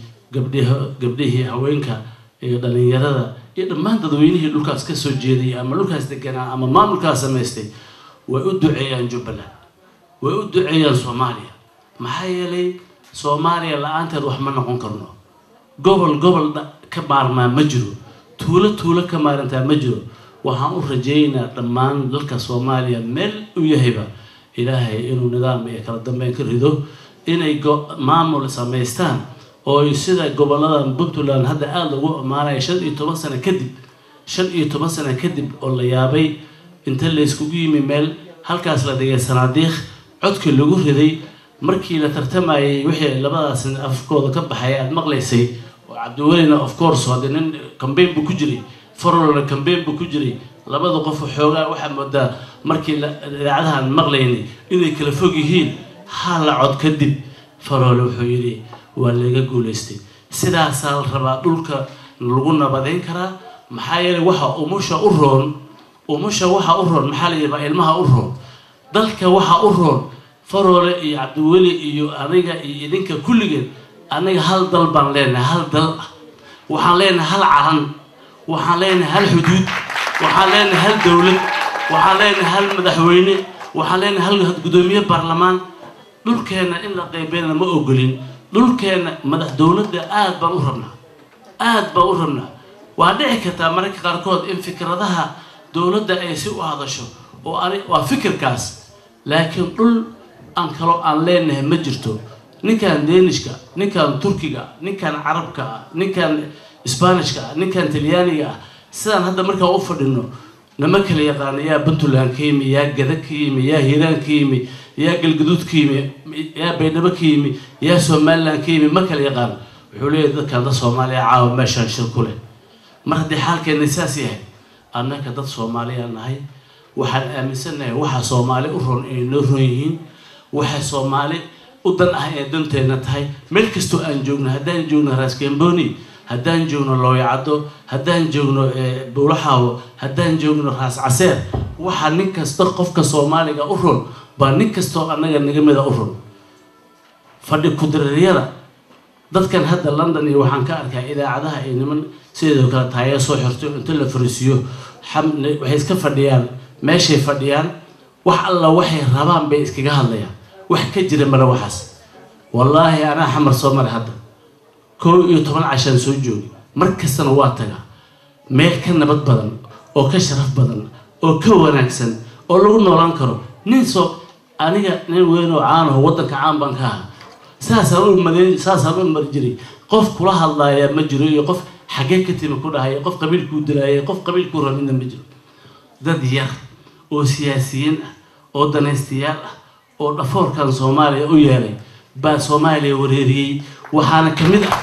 Speaker 4: gabdhihii haweenka iyo dhalinyarada iyo dhammaan dadweynihii dhulkaas ka soo jeeday ama dhulkaas deganaa ama maamulkaas samaystay way u duceeyaan jubbaland way u duceeyaan soomaaliya maxaa yeelay soomaaliya la-aanteed wax ma noqon karno gobol ka maarmaa ma jiro tuulo ka maarantaa ma jiro waxaan u rajeynaa dhammaan dalka soomaaliya meel u yahayba ilaahay inuu nidaam iyo kala dambeyn ka rido inay maamul samaystaan oo sida goboladan puntland hadda aada lagu ammaanaya 15 sano kadib oo la yaabay inta la iskugu yimi meel halkaas la dhigay sanaadiiq codkii lagu riday markii la tartamayay wixii labadaas afkooda ka baxay aad maqlaysay oo cabdiwelina of course hadda nin campaign buu ku jiray farolna campaign buu ku jiray labada qof xoogaa waxaa moodaa markii idaacadahan maqlaynay inay kala fog yihiin hal cod kadib farol wuxuu yidhi waa laga guulaystay sidaasaa la rabaa dhulka lagu nabadeyn karaa maxaa yeelay waxa umusha u roon maxaa la yidhaha ilmaha u roon dalka waxa u roon farole iyo cabdiweli iyo aniga iyo idinka kulligeen aniga hal dal baan leenahay hal dal waxaan leenahay hal calan waxaan leenahay hal xuduud waxaan leenahay hal dowlad waxaan leenahay hal madaxweyne waxaan leenahay hal gudoomiye baarlamaan dhulkeena in la qaybeyna ma ogolin dhulkeena madax dowladda aad baan u rabnaa waa dhici kartaa mararka qaarkood in fikradaha dowladda ay si u hadasho oo waa fikirkaas laakiin dhul aan kaloo aan leenahay ma jirto ninkan deenishka ninkan turkiga ninkan carabka ninkan isbaanishka ninkan talyaaniga sidaan hadda markaa u fadhino nama kala yaqaano yaa puntland ka yimi yaa gada ka yimi yaa hiiraan ka yimi yaa galgaduud ka yimi yaa baydhabo ka yimi yaa somaliland ka yimi ma kala yaqaano wuxuu leeyahay dadkan dad soomaaliya caawa meeshaan shir ku leh mar haddii xaalkeena saas yahay annaka dad soomaaliya nahay waxaan aaminsanahay waxa soomaali u roon inay noo roon yihiin waxa soomaali u dan ah ee danteena tahay meel kastoo aan joogno haddaan joogno raaskamboni haddaan joogno looyacado haddaan joogno buulaxaawo haddaan joogno raas caseer waxa nin kasta qofka soomaaliga u roon baa nin kastoo annaga naga mida u roon fadhi kudirariyada dadkan hadda london iyo waxaan ka arkaa idaacadaha ay niman sidoo kale taaya soo xirto inta la fariisiyo waxay iska fadhiyaan meeshay fadhiyaan wax alla waxay rabaan bay iskaga hadlayaan wax ka jira mara waxaas wallaahi anaa xamar soo maray hadda 11 cashan soo joogi mar kastana waa tagaa meel ka nabad badan oo ka sharaf badan oo ka wanaagsan oo lagu noolaan karo aniga nin weyn oo caan ah waddanka caan baan ka ahaa saasaan u mari jiray qof kula hadlaaya ma jiro iyo qof xagee ka timi ku dhahaya qof qabiilkuu dilaaya qof qabiilkuu rabidna ma jiro dad yar oo siyaasiyiin ah oo danaystayaal ah oo dhafoorkan soomaaliya u yeelay baa soomaaliya wareeriyey waxaana ka mid ah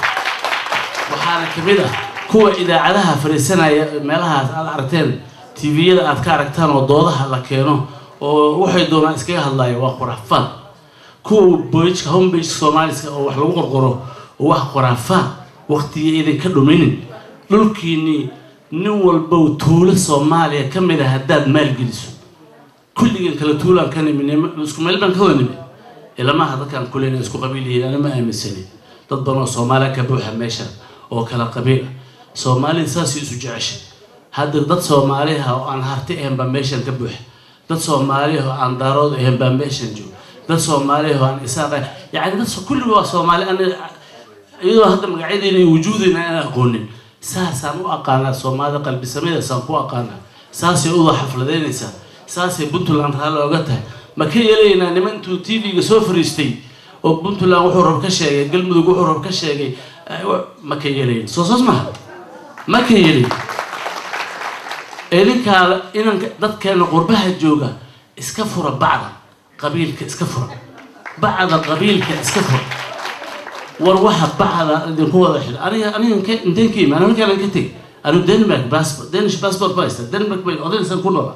Speaker 4: kuwa idaacadaha fariisanaya meelahaas aad aragteen tviyada aad ka aragtaan oo doodaha la keeno oo waxay doonaan iskaga hadlaaya waa khuraafaad kuwa homepage soomaaliska oo wax lagu qorqoro oo wax khuraafaad waqtiga idinka dhuminin dhulkiinii nin walbow tuulo soomaaliya ka mid ah haddaad maalgeliso kulligan kala tuulaan ka nimi isku meel baan ka wada nimi ilamaha dadkaan kuleyna isku qabiil yihiin ana ma aaminsani dad badan oo soomaaliya ka buuxa meesha oo kala qabiil ah soomaalida saasay isu jeceshay hadda dad soomaaliha oo aan harti ahayn baa meeshan ka buuxa dad soomaaliha oo aan daarood ahayn baa meeshan jooga dad soomaaliha oo aan isaaqay yacni dad kulliga waa soomaali iyadoo hadda magacyadeyna iyo wujuudeyna aan aqoonin saasaan u aqaanaa soomaalida qalbisameedaasaan ku aqaanaa saasay uda xafladeynaysaa saasay puntland raalli oga tahay ma ka yeelaynaa niman intuu tv-ga soo fariistay oo puntland wuxuu rab ka sheegay galmudug wuxuu rab ka sheegay ma ka yeelayn soos maha ma ka yeelayn idinkaa inanka dadkeena qurbaha jooga iska fura bacda qabiilka iska fura بعد قبيل كاسكفر وروح بعد اللي هو ذا أنا كنتين كيم أنا كان كتير أنا دنمارك باسبور دنش باسبور بايست دنمارك بين أضل سنة كلها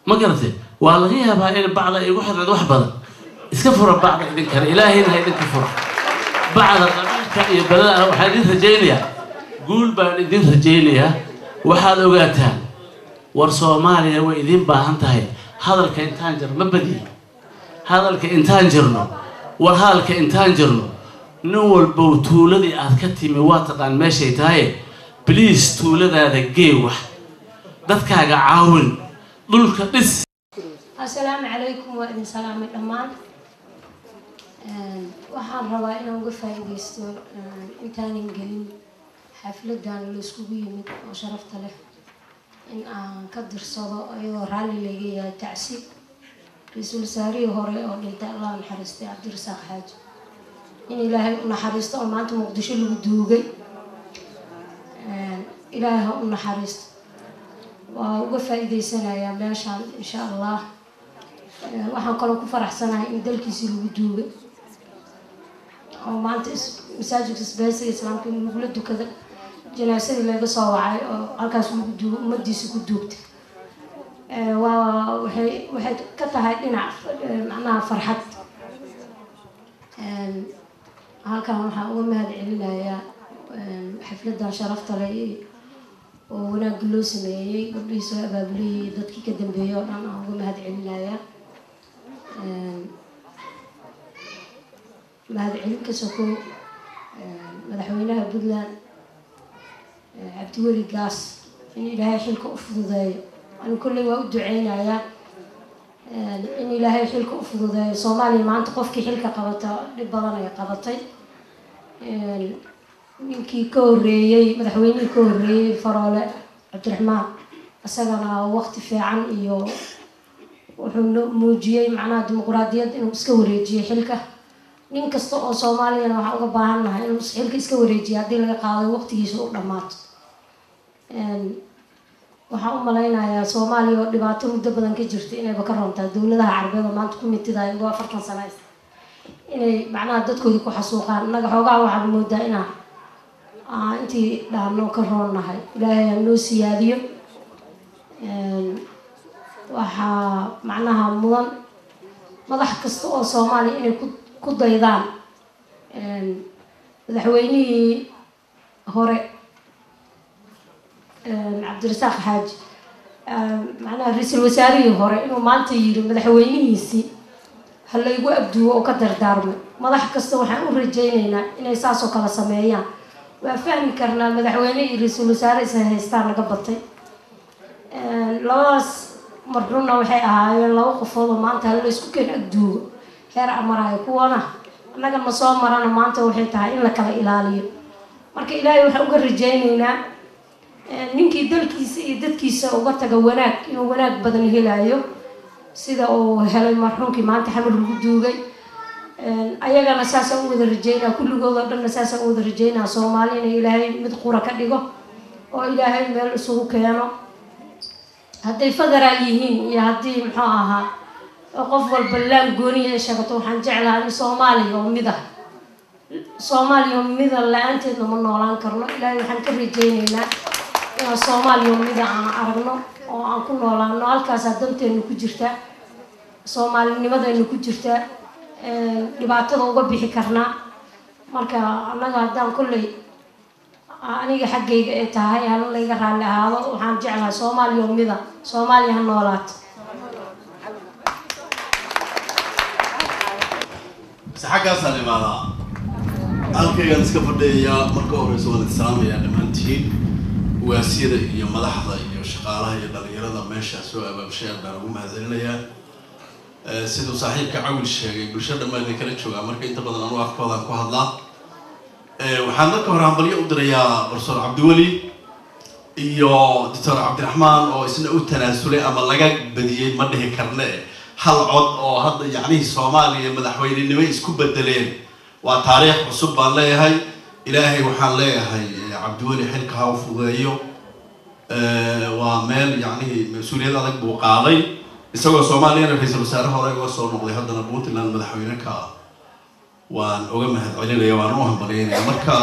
Speaker 4: ما قرأته والغيها بقى بعد يروح الروح بدل اسكفر بعد ذكر إلهي هاي ذكر بعد قبيل بلا حديث رجيليا قول بعدين رجيليا وحال وقتها ورسوماليا وإذين باهنتهاي هذا الكإنتاج ما بدي هذا الكإنتاج جرنا وهذا الكإنتاج جرنا نول بوتولدي أذكرتي مواتق عن ماشي تاي بليز تولد هذا جيوح دتك عاون دولك بس.
Speaker 6: السلام عليكم وإذن سلام الأمان. waxaan rabaa inaan uga faa'iideysto intaanan gelin xafladan la iskugu yimid oo sharafta leh in aan ka dirsado ayagoo raalli laga yahay tacsiib ra'iisul wasaarihii hore oo dhintay Allah naxariistay Cabdirasaaq Xaaji in ilaahay u naxariisto oo maanta Muqdisho lagu duugay ilaahay u naxariisto waa uga faa'iideysanayaa meeshaan insha Allah waxaan kaloo ku faraxsanahay in dalkiisii lagu duugay oo maanta masaajidka isbaahaysiga islaamka in lagula dukada janaasadii laga soo wacay oo halkaas lagu duugo ummadiisa ku duugtay waxay ka tahay dhinac macnaha farxad halkan waxaan uga mahad celinayaa xafladan sharafta leh oo wanaag loo sameeyay gabdhihii soo abaabuliyay dadkii ka dambeeyay oo dhan aan uga mahad celinayaa mahad celin ka soko madaxweynaha Puntland Cabdiweli Gaas in ilaahay xilka u fududeeyo aan kulli waa u duceynayaa in ilaahay xilka u fududeeyo Soomaaliya maanta qofkii xilka qabata dhib badan ay qabatay ninkii ka horeeyay madaxweynihii ka horeeyay Faroole Cabdiraxmaan asagana waqti fiican iyo wuxuu muujiyay macnaha dimuqraadiyad inuu iska wareejiyo xilka nin kasta oo Soomaaliya waxa uga baahanahay inuu xilka iska wareejiyo hadii laga qaado waqtigiisa u dhamaato waxa u maleynayaa Soomaaliya oo dhibaato muddo badan ka jirtay inay ka roontaa dawladaha Carabeed oo maanta ku mitiday ugu 40 sano inay macnaha dadkooda ku xasuuqaan naga xoogaa waxa moodaa inaa intii dhaano ka roonahay ilaahay noo siyaadiyo waxa macnaha mudan madax kasta oo Soomaaliya inay ku daydaan madaxweynihii hore Cabdirasaaq Xaaji macnaha ra'iisul wasaarihii hore inuu maanta yiri madaxweynihiisii hal laygu abduwo oo ka dardaarmay madax kasta waxaan u rajaynaynaa inay saas oo kala sameeyaan waa fahmi karnaa madaxweynihii ra'iisul wasaare is haystaan naga batay labadaas marruna waxay ahaayeen laba qofood oo maanta hal la isku keen abduwo heer amarayo kuwana annaga ma soo marana maanta waxay tahay in la kala ilaaliyo marka ilaahay waxa uga rajaynaynaa ninkii dalkiisa iyo dadkiisa uga taga wanaag inuu wanaag badan helayo sida uu helay marxuumkii maanta xamar lagu duugay ayagana saas aan wada rajaynaa kulligooda dhanna saas aan wada rajaynaa Soomaaliya in ilaahay mid qura ka dhigo oo ilaahay meel isugu keeno hadday federaal yihiin iyo haddii muxuu ahaa qof walba laan gooniya ay sheegto waxaan jeclahay in Soomaaliya oo mid ah Soomaaliya oo mid ah la'aanteedna ma noolaan karno ilaahay waxaan ka rajaynaynaa in Soomaaliya oo mid ah aan aragno oo aan ku noolaano halkaas danteenu ku jirta Soomaalinimadeenu ku jirta dhibaatada uga bixi karnaa marka annaga haddaan kulley aniga xaggayga ay tahay hal layga raalli ahaado waxaan jeclahay Soomaaliya oo mid ah Soomaaliya ha noolaato
Speaker 7: saxaagaas aan imaadaa halkaygaan iska fadhiyaa marka horeysa waan islaamayaa dhammaantiin waasiyada iyo madaxda iyo shaqaalaha iyo dhalinyarada meesha soo abaabshay baan ugu mahadcelinayaa sidoo saaxiibka Cawil sheegay bulshada dhammaan kala jooga marka inta badan anu afkooda ku hadlaa waxaan marka hore hambalyo u dirayaa Professor Cabdiweli iyo Dr. Cabdiraxmaan oo isna u tanaasulay ama laga badiyay ma dhihi karne hal cod oo hadda yacni Soomaaliya madaxweynenimo isku bedeleen waa taariikh cusub baan leeyahay ilaahay waxaan leeyahay Cabdiweli xilka ha u fudeeyo waa meel yacni mas'uuliyad adag buu qaaday isagoo Soomaaliya ra'iisul wasaare hore uga soo noqday haddana Puntland madaxweyne ka waan uga mahadcelinayaa waan u hambalyeynaya marka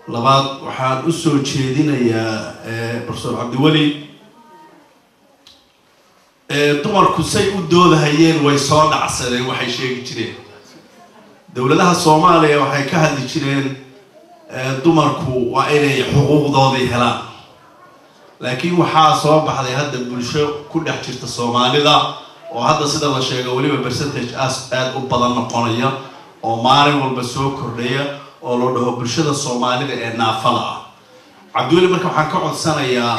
Speaker 7: labaad waxaan u soo jeedinayaa Professor Cabdiweli dumarku say u doodahayeen way soo dhacsadeen waxay sheegi jireen dawladaha Soomaaliya waxay ka hadli jireen dumarku waa inay xuquuqdoodii helaan laakiin waxaa soo baxday hadda bulsho ku dhex jirta Soomaalida oo hadda sida la sheegay waliba percentage aad u badan noqonaya oo maalin walba soo kordhaya oo loo dhaho bulshada Soomaalida ee naafada ah Cabdiweli marka waxaan ka codsanayaa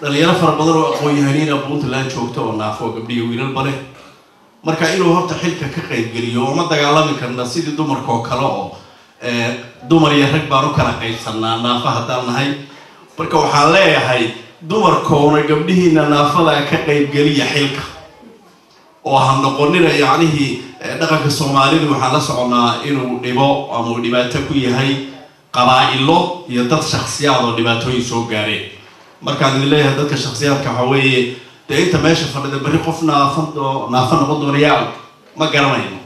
Speaker 7: dhalinyaro fara badan oo aqoon-yahaniin ah Puntland joogto oo naafo gabdhiyo wiilal bale marka inuu horta xilka ka qayb geliyo oo ma dagaalami karna sidii dumarka oo kale oo dumar iyo rag baan u kala qaybsanaa naafa haddaan nahay marka waxaan leeyahay dumarkoona gabdhihiina naafada ka qayb geliya xilka oo ha noqonina yacnihii dhaqanka Soomaalidu waxaan la soconaa inuu dhibo ama uu dhibaato ku yahay qabaa'ilo iyo dad shakhsiyaad oo dhibaatooyin soo gaareen markaan idin leeyahay dadka shakhsiyaadka waxa weeye dee inta meesha fadhida berri qof naafa noqon doonayaa ma garanayno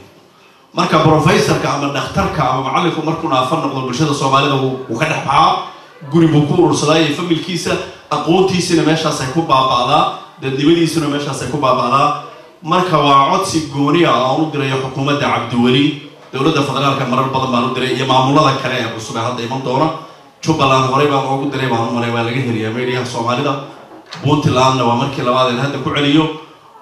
Speaker 7: marka professorka ama dhakhtarka ama macalinku markuu naafa noqdo bulshada Soomaalida uu ka dhex baxaa guri buu ku urursaday familkiisa aqoontiisina meeshaas ay ku baaba'daa dadnimadiisuna meeshaas ay ku baaba'daa marka waa codsi gooni ah oo u diray xukuumadda Cabdiweli dawladda federaalka marar badan baan u diray iyo maamulada kale ee cusub ee hadda iman doona Jubbaland hore baan ugu diray baan u maray waa laga heliyaa meediyaha Soomaalida Puntlandna waa markii labaad ee hadda ku celiyo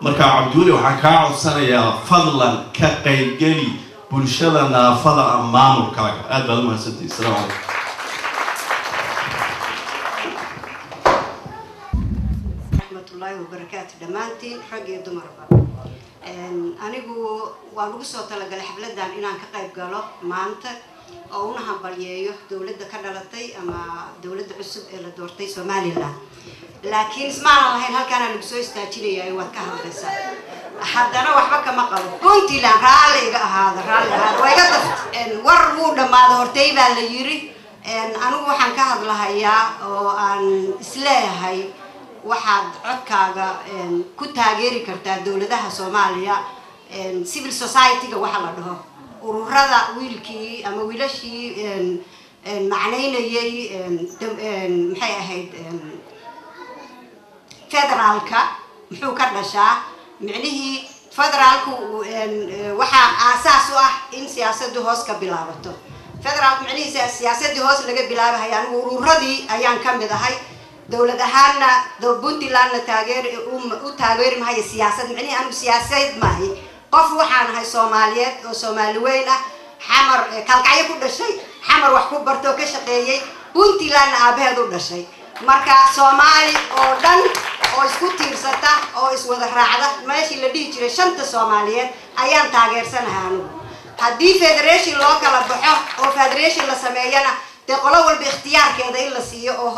Speaker 7: marka Cabdiweli waxaan ka codsanayaa fadlan ka qaybgeli bulshada naafada maamulkaaga aad baad u mahadsantihiin salaamu calaykum
Speaker 8: وبركاته دمانتين حقي دمربا anigu waan ugu soo talagalay xafladan inaan ka qayb galo maanta oo una hambalyeeyo dawladda ka dhalatay ama dawladda cusub ee la doortay Soomaaliland laakiin ismaan lahayn halkaan aan ugu soo istaajinayaa waad ka hadlaysaa haddana waxba kama qabo Puntland raaliga ahaada way ga dafteen war wuu dhamaado hortay baa la yiri anigu waxaan ka hadlahayaa oo aan isleeyahay waxaad codkaaga ku taageeri kartaa dawladaha Soomaaliya civil society-ga waxa la dhaho ururada wiilkii ama wiilashii macnaynayay maxay ahayd federaalka muxuu ka dhashaa micnihii federaalku waxa aasaas u ah in siyaasaddu hoos ka bilaabato federaalku micnihiisa siyaasaddu hoos laga bilaabayo anigu ururadii ayaan ka mid ahay dawlad ahaanna Puntlandna taageeri maayo siyaasad micnihi anigu siyaasad maahay qof waxaan ahay Soomaaliyeed oo Soomaali weyn ah xamar kalkacyo ku dhashay xamar wax ku barto ka shaqeeyay Puntlandna aabaheed u dhashay marka Soomaali oo dhan oo isku tiirsata oo iswada raacda meeshii la dhihi jiray shanta Soomaaliyeed ayaan taageersanahay anigu haddii federation loo kala baxo oo federation la sameeyana qolo walba ikhtiyaarkeeda in la siiyo oo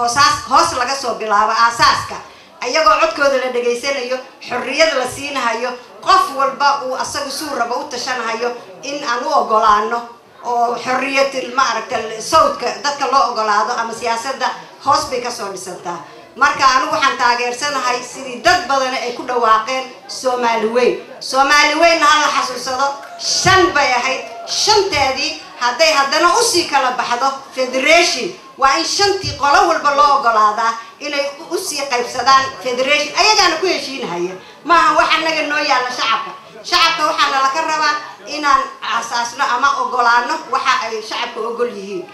Speaker 8: hoos laga soo bilaabo aasaaska ayagoo codkooda la dhageysanayo xorriyad la siinayo qof walba uu asagu suu rabo u tashanayo in aan u ogolaano oo xorriyad ma aragtay sawdka dadka loo ogolaado ama siyaasadda hoos bay ka soo dhisantaa marka anigu waxaan taageersanahay sidii dad badan ay ku dhawaaqeen Soomaali weyn hal xasuusado shan bay ahayd shanteedii hadday haddana u sii kala baxdo federation waa in shantii qolo walba loo ogolaadaa inay u sii qaybsadaan federation ayagaana ku heshiinahaya maaha wax annaga noo yaalla shacabka waxaana laga rabaa inaan asaasno ama ogolaano waxa ay shacabka ogol yihiin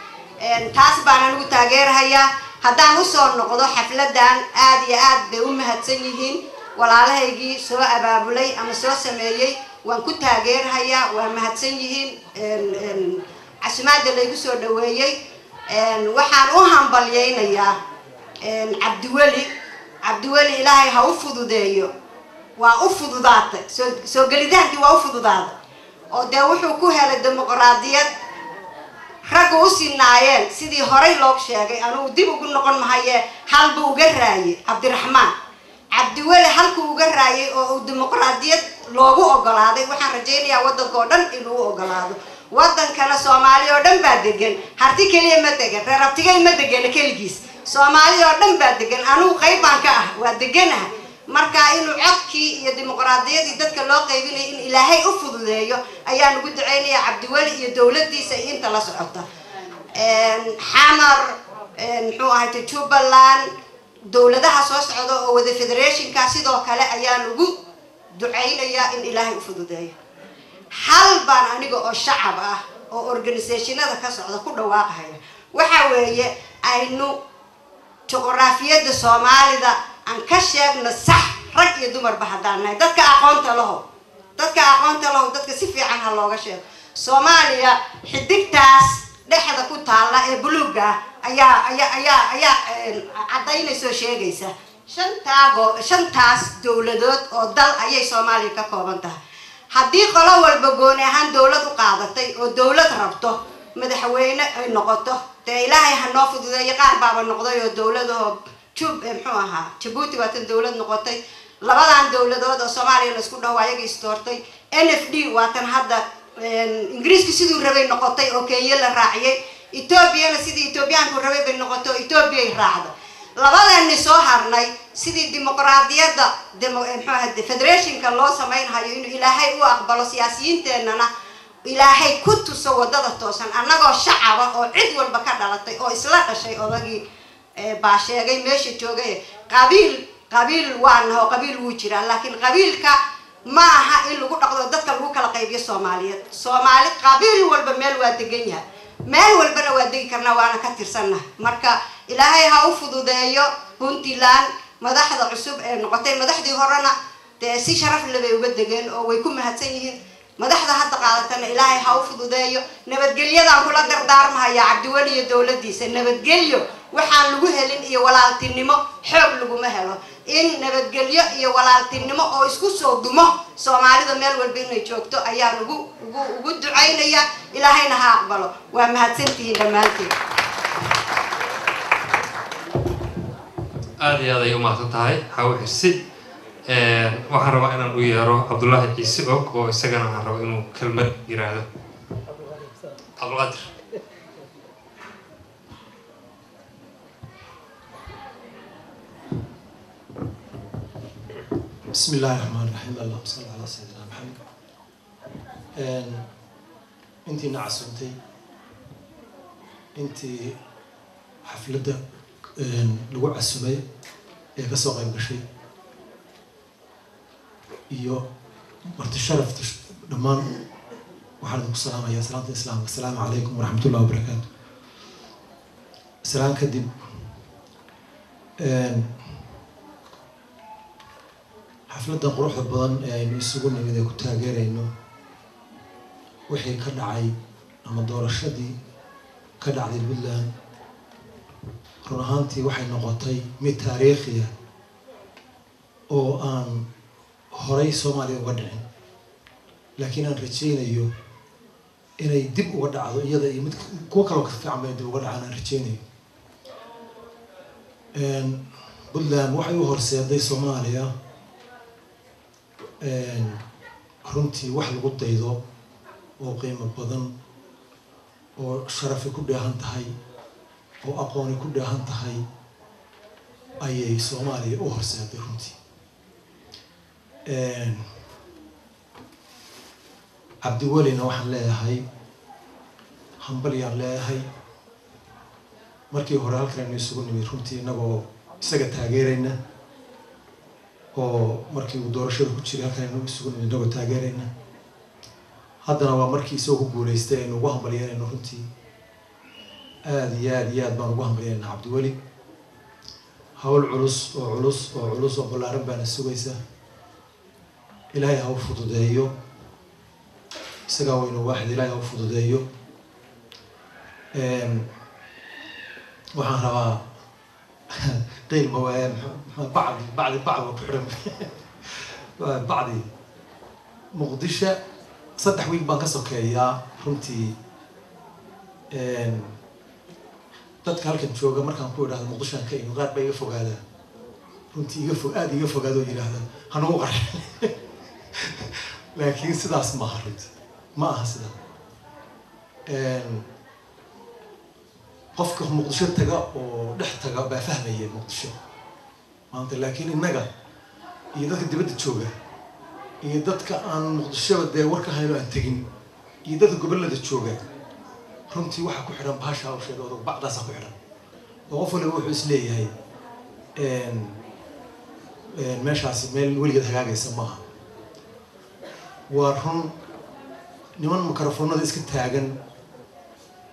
Speaker 8: taas baan anigu taageerahayaa haddaan u soo noqdo xafladan aad iyo aad bay u mahadsan yihiin walaalahaygii soo abaabulay ama soo sameeyay waan ku taageerahayaa waa mahadsan yihiin casimaadda laygu soo dhaweeyay waxaan u hambalyeynayaa Cabdiweli ilaahay ha u fududeeyo waa u fududaatay soo gelidaankii waa u fududaaday oo dee wuxuu ku helay dimuqraadiyad raggu u sinaayeen sidii horey loo sheegay anigu dib ugu noqon mahayee halba uga raayay Cabdiraxmaan Cabdiweli halku uga raayay oo uu dimuqraadiyad loogu ogolaaday waxaan rajaynayaa waddanka oo dhan inuu ogolaado waddankana Soomaali oo dhan baa degan harti kaliya ma degan reer abtigay ma degan kaligiis Soomaali oo dhan baa degan anigu qayb baan ka ah waa deganahay marka inuu codkii iyo dimuqraadiyadii dadka loo qaybinayo in ilaahay u fududeeyo ayaan ugu duceynayaa cabdiweli iyo dowladdiisa iyo inta la socota xamar muxuu ahayd Jubbaland dowladaha soo socda oo wada federationka sidoo kale ayaan ugu duceynayaa in ilaahay u fududeeyo hal baan aniga oo shacab ah oo organisationada ka socda ku dhawaaqaya waxa weeye aynu juqraafiyada Soomaalida aan ka sheegno sax rag iyo dumarba haddaan nahay dadka aqoonta laho dadka si fiican ha looga sheego Soomaaliya xidigtaas dhexda ku taala ee buluuga ayaa cadaynayso sheegaysa shantaas dowladood oo dal ayay Soomaaliya ka kooban tahay haddii qolo walba gooni ahaan dowlad u qaadatay oo dowlad rabto madaxweyne ay noqoto dee ilaahay ha noo fududeeyo qaar baaba noqday oo dowladahoo muxuu ahaa Djibouti waatan dowlad noqotay labadan dowladood oo Soomaaliya la isku dhaw ayaga istoortay NFD waatan hadda ingiriiska siduu rabay noqotay oo Kenya la raaciyay Ethiopia sidii Ethiopiaanku rabay bay noqoto Ethiopia ay raacday labadan soo harnay sidii dimuqraadiyadda muxuu ahaa federationka loo sameeyay inuu ilaahay u aqbalo siyaasiyiinteennana ilaahay ku tuso wadada toosan annagoo shacab oo cid walba ka dhalatay oo isla dhashay odagii baa sheegay meesha joogay qabiil waana oo qabiil wuu jiraa laakiin qabiilka ma aha in lagu dhaqdo dadka lagu kala qaybiyo Soomaaliyeed Soomaali qabiil walba meel waa degan yahay meel walbana waa degi karnaa waana ka tirsannahay marka ilaahay ha u fududeeyo Puntland madaxda cusub ee noqotay madaxdii horena dee si sharaf leh bay uga degeen oo way ku mahadsan yihiin madaxda hadda qaadatana ilaahay ha u fududeeyo nabadgelyadaan kula dardaarmahaya cabdiweli iyo dowladdiisa nabadgelyo waxaan lagu helin iyo walaaltinimo xoog laguma helo in nabadgelyo iyo walaaltinimo oo isku soo dumo Soomaalida meel walba inay joogto ayaan ugu duceynaya ilaahayna ha aqbalo waa mahadsantihiin dhammaantiin
Speaker 1: aad iyo aad ay u mahadsan tahay hawo xirsi waxaan rabaa inaan u yeero Cabdullaahi Ciise oo isagana aan rabo inuu kelmad yiraahdo Cabdulqaadir
Speaker 9: بسم الله الرحمن الرحيم اللهم صل على سيدنا محمد انتي نعسنتي انتي حفلة لو عسمي كسو قيب شيء iyo marti sharaf dhamaan waxaan ku salaamayaa salaanta islaamka assalaamu alaykum wa rahmatullahi wa barakatuh salaan kadib xafladda quruxda badan ee aynu isugu nimid ee ku taageerayno wixii ka dhacay ama doorashadii ka dhacday Puntland run ahaantii waxay noqotay mid taariikhi ah oo aan horay Soomaaliya uga dhicin laakiin aan rajaynayo inay dib uga dhacdo iyada iyo mid kuwa kale oo ka fiican bay dib uga dhacaan aan rajaynayo Puntland waxay u horseeday Soomaaliya runtii wax lagu daydo oo qiimo badan oo sharafi ku dheehan tahay oo aqooni ku dheehan tahay ayay Soomaaliya u horseeday runtii cabdiwelina waxaan leeyahay hambalyaan leeyahay markii hore halkan aynu isugu nimid runtii innagoo isaga taageerayna oo markii uu doorashada ku jiray halkan aynu isugu nimid innagoo taageerayna haddana waa markii isagoo ku guulaystay aynu ugu hambalyeynayno runtii aad iyo aad baan ugu hambalyeynaa cabdiweli hawl culus oo ballaaran baana sugaysa ilaahay ha u fududeeyo isagaa waynu waaxid ilaahay ha u fududeeyo waxaan rabaa قيل مواد بعض وكحرم بعض مقدشة صدح ويك بانكسر كيا رمتي dadka halkan jooga markaan ku idhaahdo muqdishaan ka imi qaar baa iga fogaada runtii aada iga fogaado yidhaahda hanagu qarxin laakiin sidaas maaha runtii ma aha sidaa qofka muqdisho taga oo dhex taga baa fahmaya muqdisho maanta laakiin innaga iyo dadka dibadda jooga iyo dadka aan muqdishoba dee warka hayno aan tegin iyo dadka gobollada jooga runtii waxaa ku xidhan bahasha hawsheeda oo bacdaasaa ku xidhan oo qof waliba wuxuu isleeyahay meeshaasi meel weligeed hagaagaysa maaha waa run niman mikrofoonada iska taagan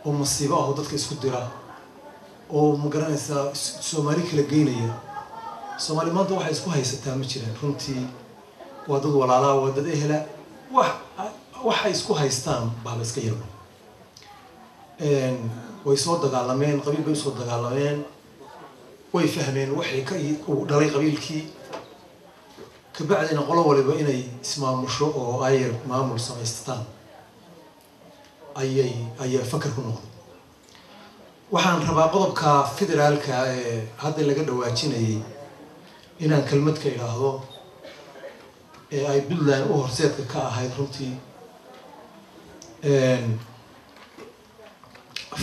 Speaker 9: oo masiibo ah oo dadka isku dira oo ma garanaysaa soomaali kala geynaya soomaali maanta waxay isku haysataa ma jiraan runtii waa dad walaalaa waa dad ehela waxay isku haystaan baaba iska yarba way soo dagaalameen qabiil bay usoo dagaalameen way fahmeen waxay ka dhalay qabiilkii kabacdina qolo waliba inay ismaamusho oo ayar maamul samaystaan ayay fakar ku noqday waxaan rabaa qodobka federaalka ee hadda laga dhawaajinayay inaan kelmad ka idhaahdo ee ay Puntland u horseedka ka ahayd runtii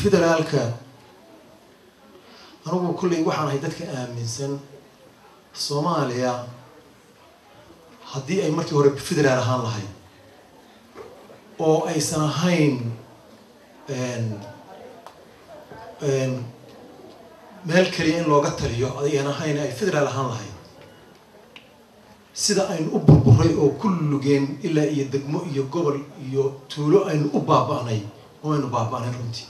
Speaker 9: federaalka anigu kulley waxaan ahay dadka aaminsan Soomaaliya haddii ay markii hore federaal ahaan lahayd oo aysan ahayn meel kaliya in looga taliyo ayaan ahayn ay federaal ahaan lahayd sida aynu u burburay oo kulligeen ilaa iyo degmo iyo gobol iyo tuulo aynu u baaba'nay oo aynu baaba'nay runtii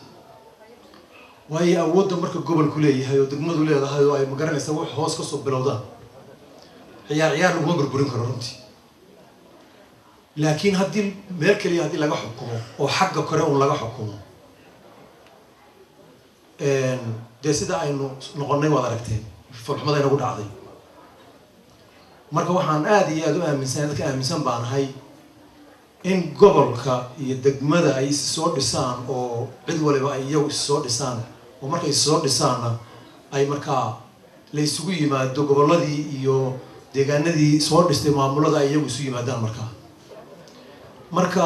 Speaker 9: waayo awoodda marka gobolku leeyahay oo degmadu leedahay oo ay magaranaysaa wax hoos ka soo bilowdaan ciyaar laguma burburin karo runtii laakiin haddii meel kaliya haddii laga xukumo oo xagga kore un laga xukumo dee sida aynu noqonnay waad aragteen farxumada inagu dhacday marka waxaan aada iyo aada u aaminsan dadka aaminsan baan ahay in gobolka iyo degmada ay is soo dhisaan oo cid waliba ay iyagu is soo dhisaan oo markay is soo dhisaanna ay markaa la isugu yimaado gobolladii iyo deegaanadii soo dhistay maamulada ay iyagu isu yimaadaan marka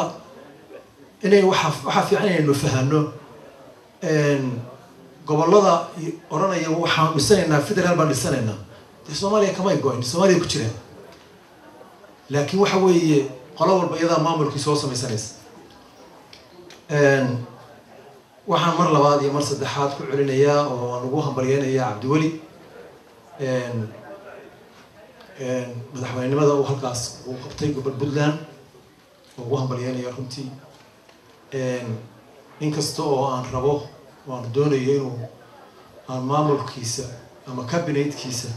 Speaker 9: inay waxaa fiican inaynu fahano gobollada oranaya waxaan dhisanaynaa federaal baan dhisanaynaa dee Soomaaliya kamay goyn Soomaaliya ku jiraan laakiin waxa weeye qolo walba iyadaa maamulkii soo samaysanaysa waxaan mar labaad iyo mar saddexaad ku celinayaa oo aan ugu hambalyeynayaa Cabdiweli madaxweynenimada uu halkaas uu qabtay gobol Puntland oo ugu hambalyeynaya runtii inkasta oo aan rabo waan doonayo inuu aan maamulkiisa ama kabinetkiisa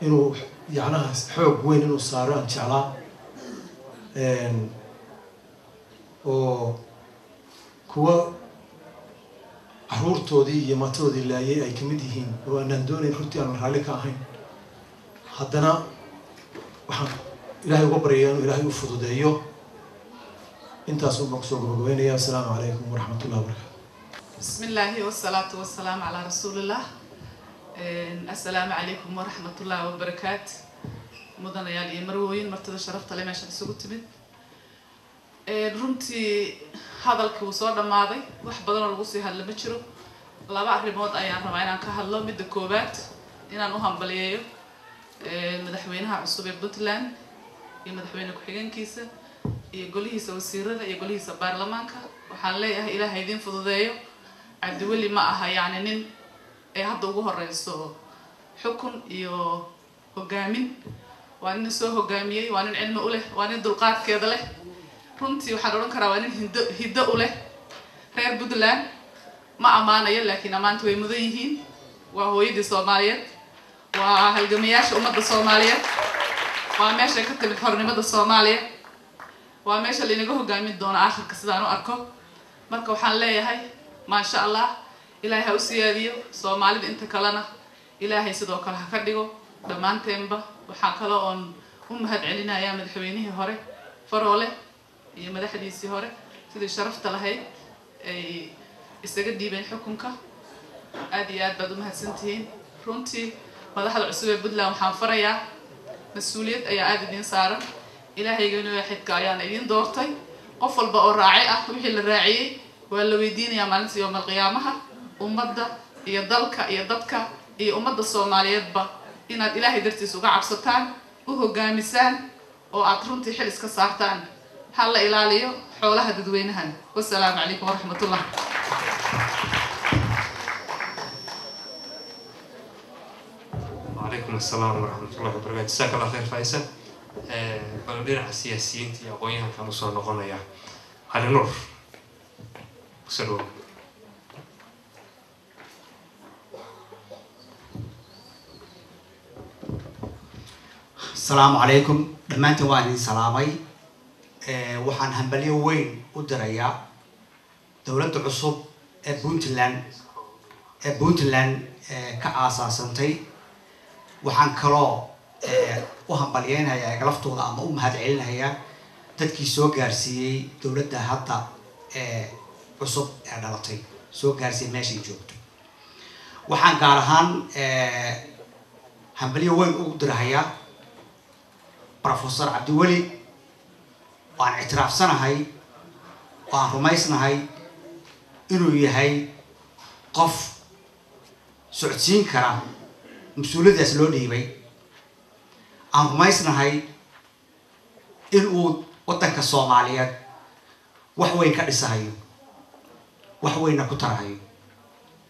Speaker 9: inuu yacnaha xoog weyn inuu saaro aan jeclaa oo kuwa caruurtoodii iyo maatoodii laayay ay kamid yihiin oo aanaan doonayn runtii aan raalli ka ahayn haddana waxaan ilaahay uga baryayaa inuu ilaahay u fududeeyo intaas un baan kusoo gabagabeynaya assalaamu calaykum waraxmatullahi wabarakatu
Speaker 10: بسم الله والصلاة والسلام على رسول الله السلام عليكم ورحمة الله وبركاته مدن يالي مروين مرتضى شرفت لي ماشي سوق تمد runtii hadalkii uu soo dhamaaday wax badan oo lagu sii hadla ma jiro laba arrimood ayaan rabaa inaan ka hadlo midda koobaad inaan u hambaliyeeyo madaxweynaha cusub ee Puntland iyo madaxweyne ku-xigeenkiisa iyo golihiisa wasiirada iyo golihiisa baarlamaanka waxaan leeyahay ilaahay idin fududeeyo Cabdiweli ma aha yani nin ee hadda ugu horeyso xukun iyo hogaamin waa nin soo hogaamiyay waa nin cilmi u leh waa nin dulqaadkeeda leh runtii waxaan oran karaa waa nin hiddo u leh reer Puntland ma amaanayo laakiin amaanta way mudan yihiin waa hooyadii Soomaaliyeed waa halgamayaasha ummadda Soomaaliyeed waa meesha ka timid xornimada Soomaaliya waa meesha la inaga hogaamin doona aakhirka sidaan u arko marka waxaan leeyahay ما شاء الله إلهي هوسياديو سومالي أنت كلنا إلهي سدوا كله كديو دمان تيمبا وحكلا أن هاد علينا يا مدحوينه هوري فروله يا مدحديسي هوري سيد شرفت لهاي استجد بين حكمك أديات بدو مهد سنتين فرونتي مدحل عسوية بدلا وحنفريا مسؤولية أي عددين صارا إلهي يقولوا واحد كأيان أيدين دورتي قفل بقى الراعي وحي الراعي ولا ويدين يا مالنس يوم القيامة ومدة يضلك يضدك أمد الصوماليات با إن الإلهي درتي سوق عبستان هجامسان أو أطرنتي حلس كسارتان حلا إلاليو حولها ددوينهن والسلام عليكم ورحمة الله.
Speaker 1: وعليكم السلام ورحمة الله وبركاته. جزاك الله خير فايسة. بلدنا السياسيين تي أقوياء كانوا صاروا قنايا على نور. سلام.
Speaker 11: السلام عليكم. دمانتي واني سلامي. وحن هنبلي وين ودريا دولة عصب بونتلاند كأساسنتي وحن كلا وهنبليين هيا قلفتوا أما هاد علنا هيا تدكي سو جارسي دولة حتى عصب عدالتي سو جارسي ماشي جوت وحن قالهان هنبلي وين ودريا بروفيسور عبد الولي وعن اعتراف سنة هاي وعن رميسنا هاي إنه يهاي قف سعودين كرا مسؤولية سلوني بي عن رميسنا هاي إنه وطنك الصوماليات وحوين كرسا هاي وحوين كتر هاي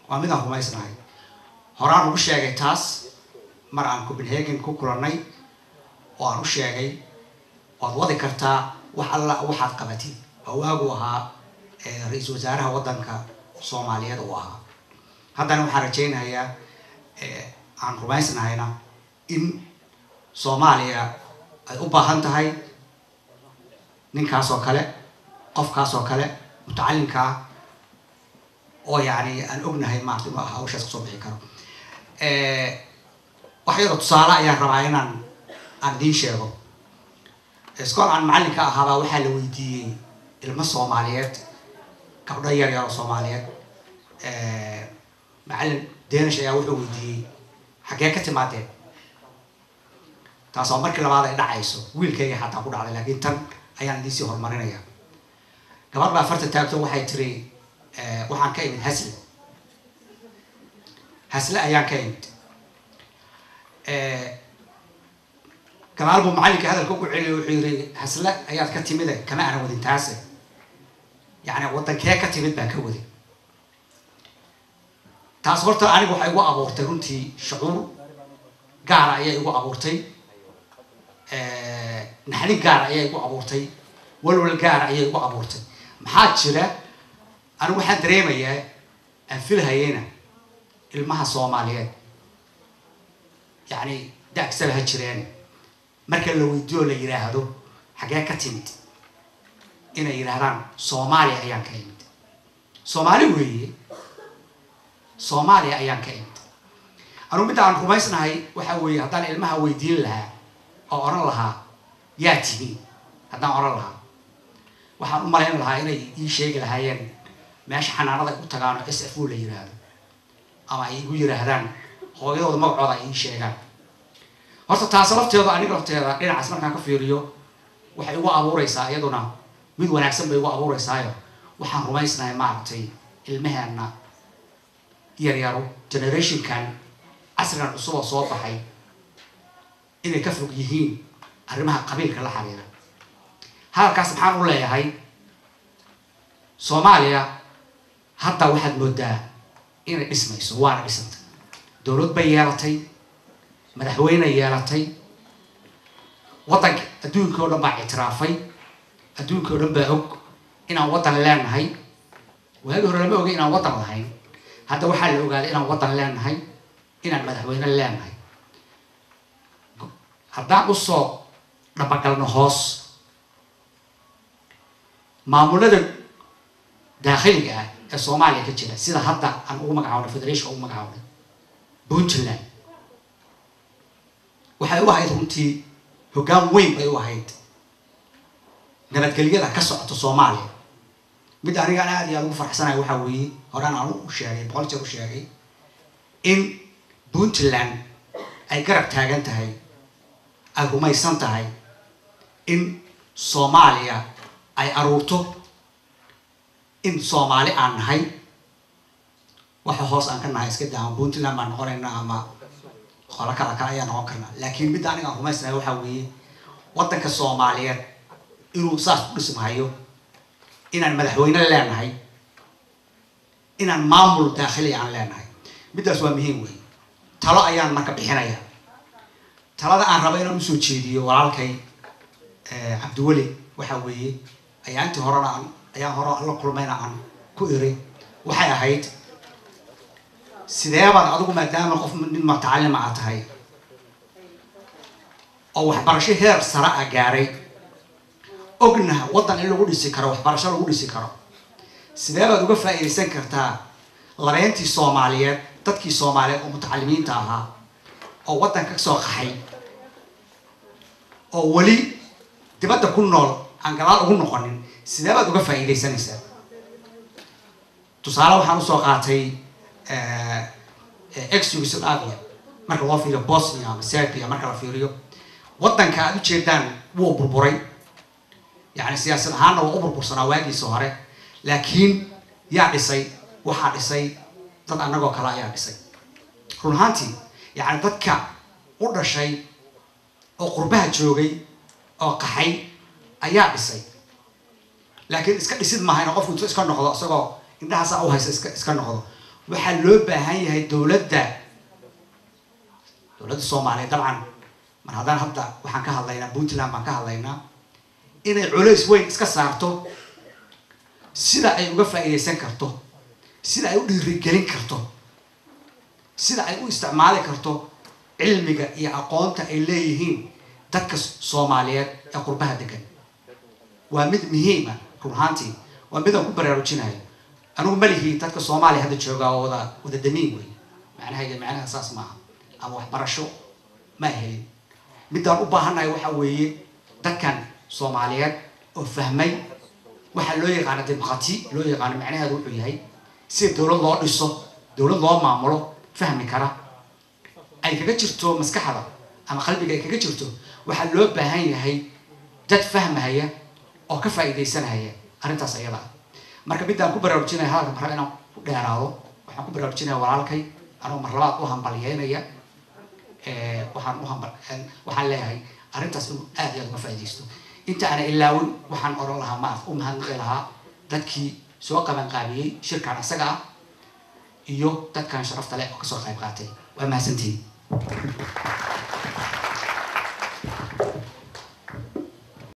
Speaker 11: وعمدا رميسنا هاي هران وشيء تاس مران كوبنهاجن كوكولاني وعن وشيء وضوضي كرتا وحلا وحد قبتي أواجهها رئيس وزراء وطنك الصوماليات وها هذا نحرجين هي عن رميسنا هنا إن صوماليا أباهنت هاي نكاسو كله قف كاسو كله متعلم كا أو يعني أن أبنى هاي ما أو شيء صبحي كرو وحيرة تصالح يا ربعنا عن دين شيء اسكول عن معلم كهذا وحل ويدي المصوماليات كبدير يا صوماليات معلم دينش يا وحل ويدي حقيقة ماتين تاسو markii labaad ay dhacayso wiilkayga xataa ku dhacday laakiin tan ayaan diisi hormarinaya gabar baa farta taagto waxay tiri waxaan ka imid hasla ayaan ka imid كمالبو معلك هذا الكوكو علي وحيري حسلا أيات كتيمة كما أنا ودين تاسع يعني وطن كيا كتيمة بكودي تصورت أنا بحي وأبورتي رنتي شعور قارة أيه وأبورتي نحن قارة أيه وأبورتي ولو القارة أيه وأبورتي محاد شلا أنا واحد ريمة يا أنفلها هنا المها الصوماليات يعني داك سبها تشريني marka la weydiyo la yiraahdo xagee ka timid inay yiraahdaan Soomaaliya ayaan ka imid Soomaaliya ayaan ka imid anu mid aan rumaysnahay waxa weeye hadaan ilmaha weydiin lahaa oo oran lahaa yaa timi hadaan oran lahaa waxaan u maleyn lahaa inay ii sheegi lahaayeen meesha xanaanada ku tagaano SFO la yiraahdo ama ay igu yiraahdaan hooyadooda magacooda ay ii sheegaan horta taas lafteeda aniga lafteeda dhinacaas markaan ka fiiriyo waxay ugu abuuraysaa iyaduna mid wanaagsan bay ugu abuuraysaa waxaan rumaysnahay maartay ilmaheena yar generation kan asran cusub oo soo baxay inay ka fog yihiin arrimaha qabiilka la xiriira halkaas maxaan u leeyahay Soomaaliya hadda waxaad moodaa inay dhismayso waana dhisantay dawlad bay yeelatay madaxweyne yeelatay wadanka adduunka oo dhan baa ictiraafay adduunka oo dhan baa og inaan wadan leenahay waagi hore lama oga inaan wadan lahayn hadda waxaa la ogaaday inaan wadan leenahay inaan madaxweyne leenahay haddaan usoo dhabagalno hoos maamulada daakhiliga ah ee Soomaaliya ka jira sida hadda aan ugu magacaabno federation ugu magacaabno Puntland waxay u ahayd runtii hoggaan weyn bay u ahayd nabadgelyada ka socota Soomaaliya mid aniga aad iyo aad ugu faraxsanahay waxa weeye horaan aan u sheegay boqol jeer u sheegay in Puntland ay garab taagan tahay ay rumaysan tahay in Soomaaliya ay aruurto in Soomaali aan nahay waxa hoos aan ka nahay iska daa Puntland baan noqonaynaa ama qola kala kala ayaa noqon karnaa laakiin midda aniga aan rumaysnahay waxaa weeye waddanka soomaaliyeed inuu saas u dhismahayo inaan madaxweyne leenahay inaan maamul daakhili aan leenahay middaas waa muhiim weeye talo ayaan marka bixinayaa talada aan rabo inaan usoo jeediyo walaalkay cabdiweli waxaa weeye ayaa intii horena ayaan hore la kulmayna aan ku iri waxay ahayd sideebaad adigu maadaama qof nin mutacalima aad tahay oo waxbarasho heer sare ah gaaray ogna waddan in lagu dhisi karo waxbarasho lagu dhisi karo sideebaad uga faa'iidaysan kartaa labeentii soomaaliyeed dadkii soomaaliyeed oo mutacalimiinta ahaa oo waddanka ka soo qaxay oo weli dibadda ku nool aan gadaal ugu noqonin sideebaad uga faa'iidaysanaysaa tusaale waxaan usoo qaatay ex-Yugoslavia marka loo fiiriyo Bosnia ama Serbia marka la fiiriyo waddanka aad ujeedaan wuu burburay yani siyaasad ahaanna waa u burbursanaa waagiisa hore laakiin yaa dhisay waxaa dhisay dad annagoo kale ayaa dhisay run ahaantii yani dadka u dhashay oo qurbaha joogay oo qaxay ayaa dhisay laakiin iska dhisid maaha in qofku iska noqdo isagoo indhahaasaa u haysa iska noqdo waxaa loo baahan yahay dowladda Soomaaliya dabcan mar haddaan hadda waxaan ka hadlaynaa Puntland baan ka hadlaynaa inay culays weyn iska saarto sida ay uga faa'iidaysan karto sida ay u dhiirigelin karto sida ay u isticmaali karto cilmiga iyo aqoonta ay leeyihiin dadka Soomaaliyeed ee qurbaha degan waa mid muhiim ah run ahaantii waa mid aan ku baraarujinayo anigu malihi dadka Soomaaliya hadda jooga oo wada damiin weyn macnaha asaas maaha ama waxbarasho ma helin midaan u baahanahay waxa weeye dadkan Soomaaliyeed oo fahmay waxa loo yaqaan dimuqraadi loo yaqaan macnaheedu wuxuu yahay si dawlad loo dhiso dawlad loo maamulo fahmi kara ay kaga jirto maskaxda ama qalbiga ay kaga jirto waxa loo baahan yahay dad fahmaya oo ka faa'iideysanaya arrintaas ayada marka midaan ku baraarujinahay halka mar inaan ku dheeraado waxaan ku baraarujinayaa walaalkay anoo mar labaad u hambalyeynaya waxaan leeyahay arrintaas inuu aad iyo aad uga faa'iideysto inta ana ilaawin waxaan oran lahaa ma u mahadnaqi lahaa dadkii soo qabanqaabiyey shirkan asaga ah iyo dadkan sharafta leh oo kasoo qayb qaatay waa mahadsantihiin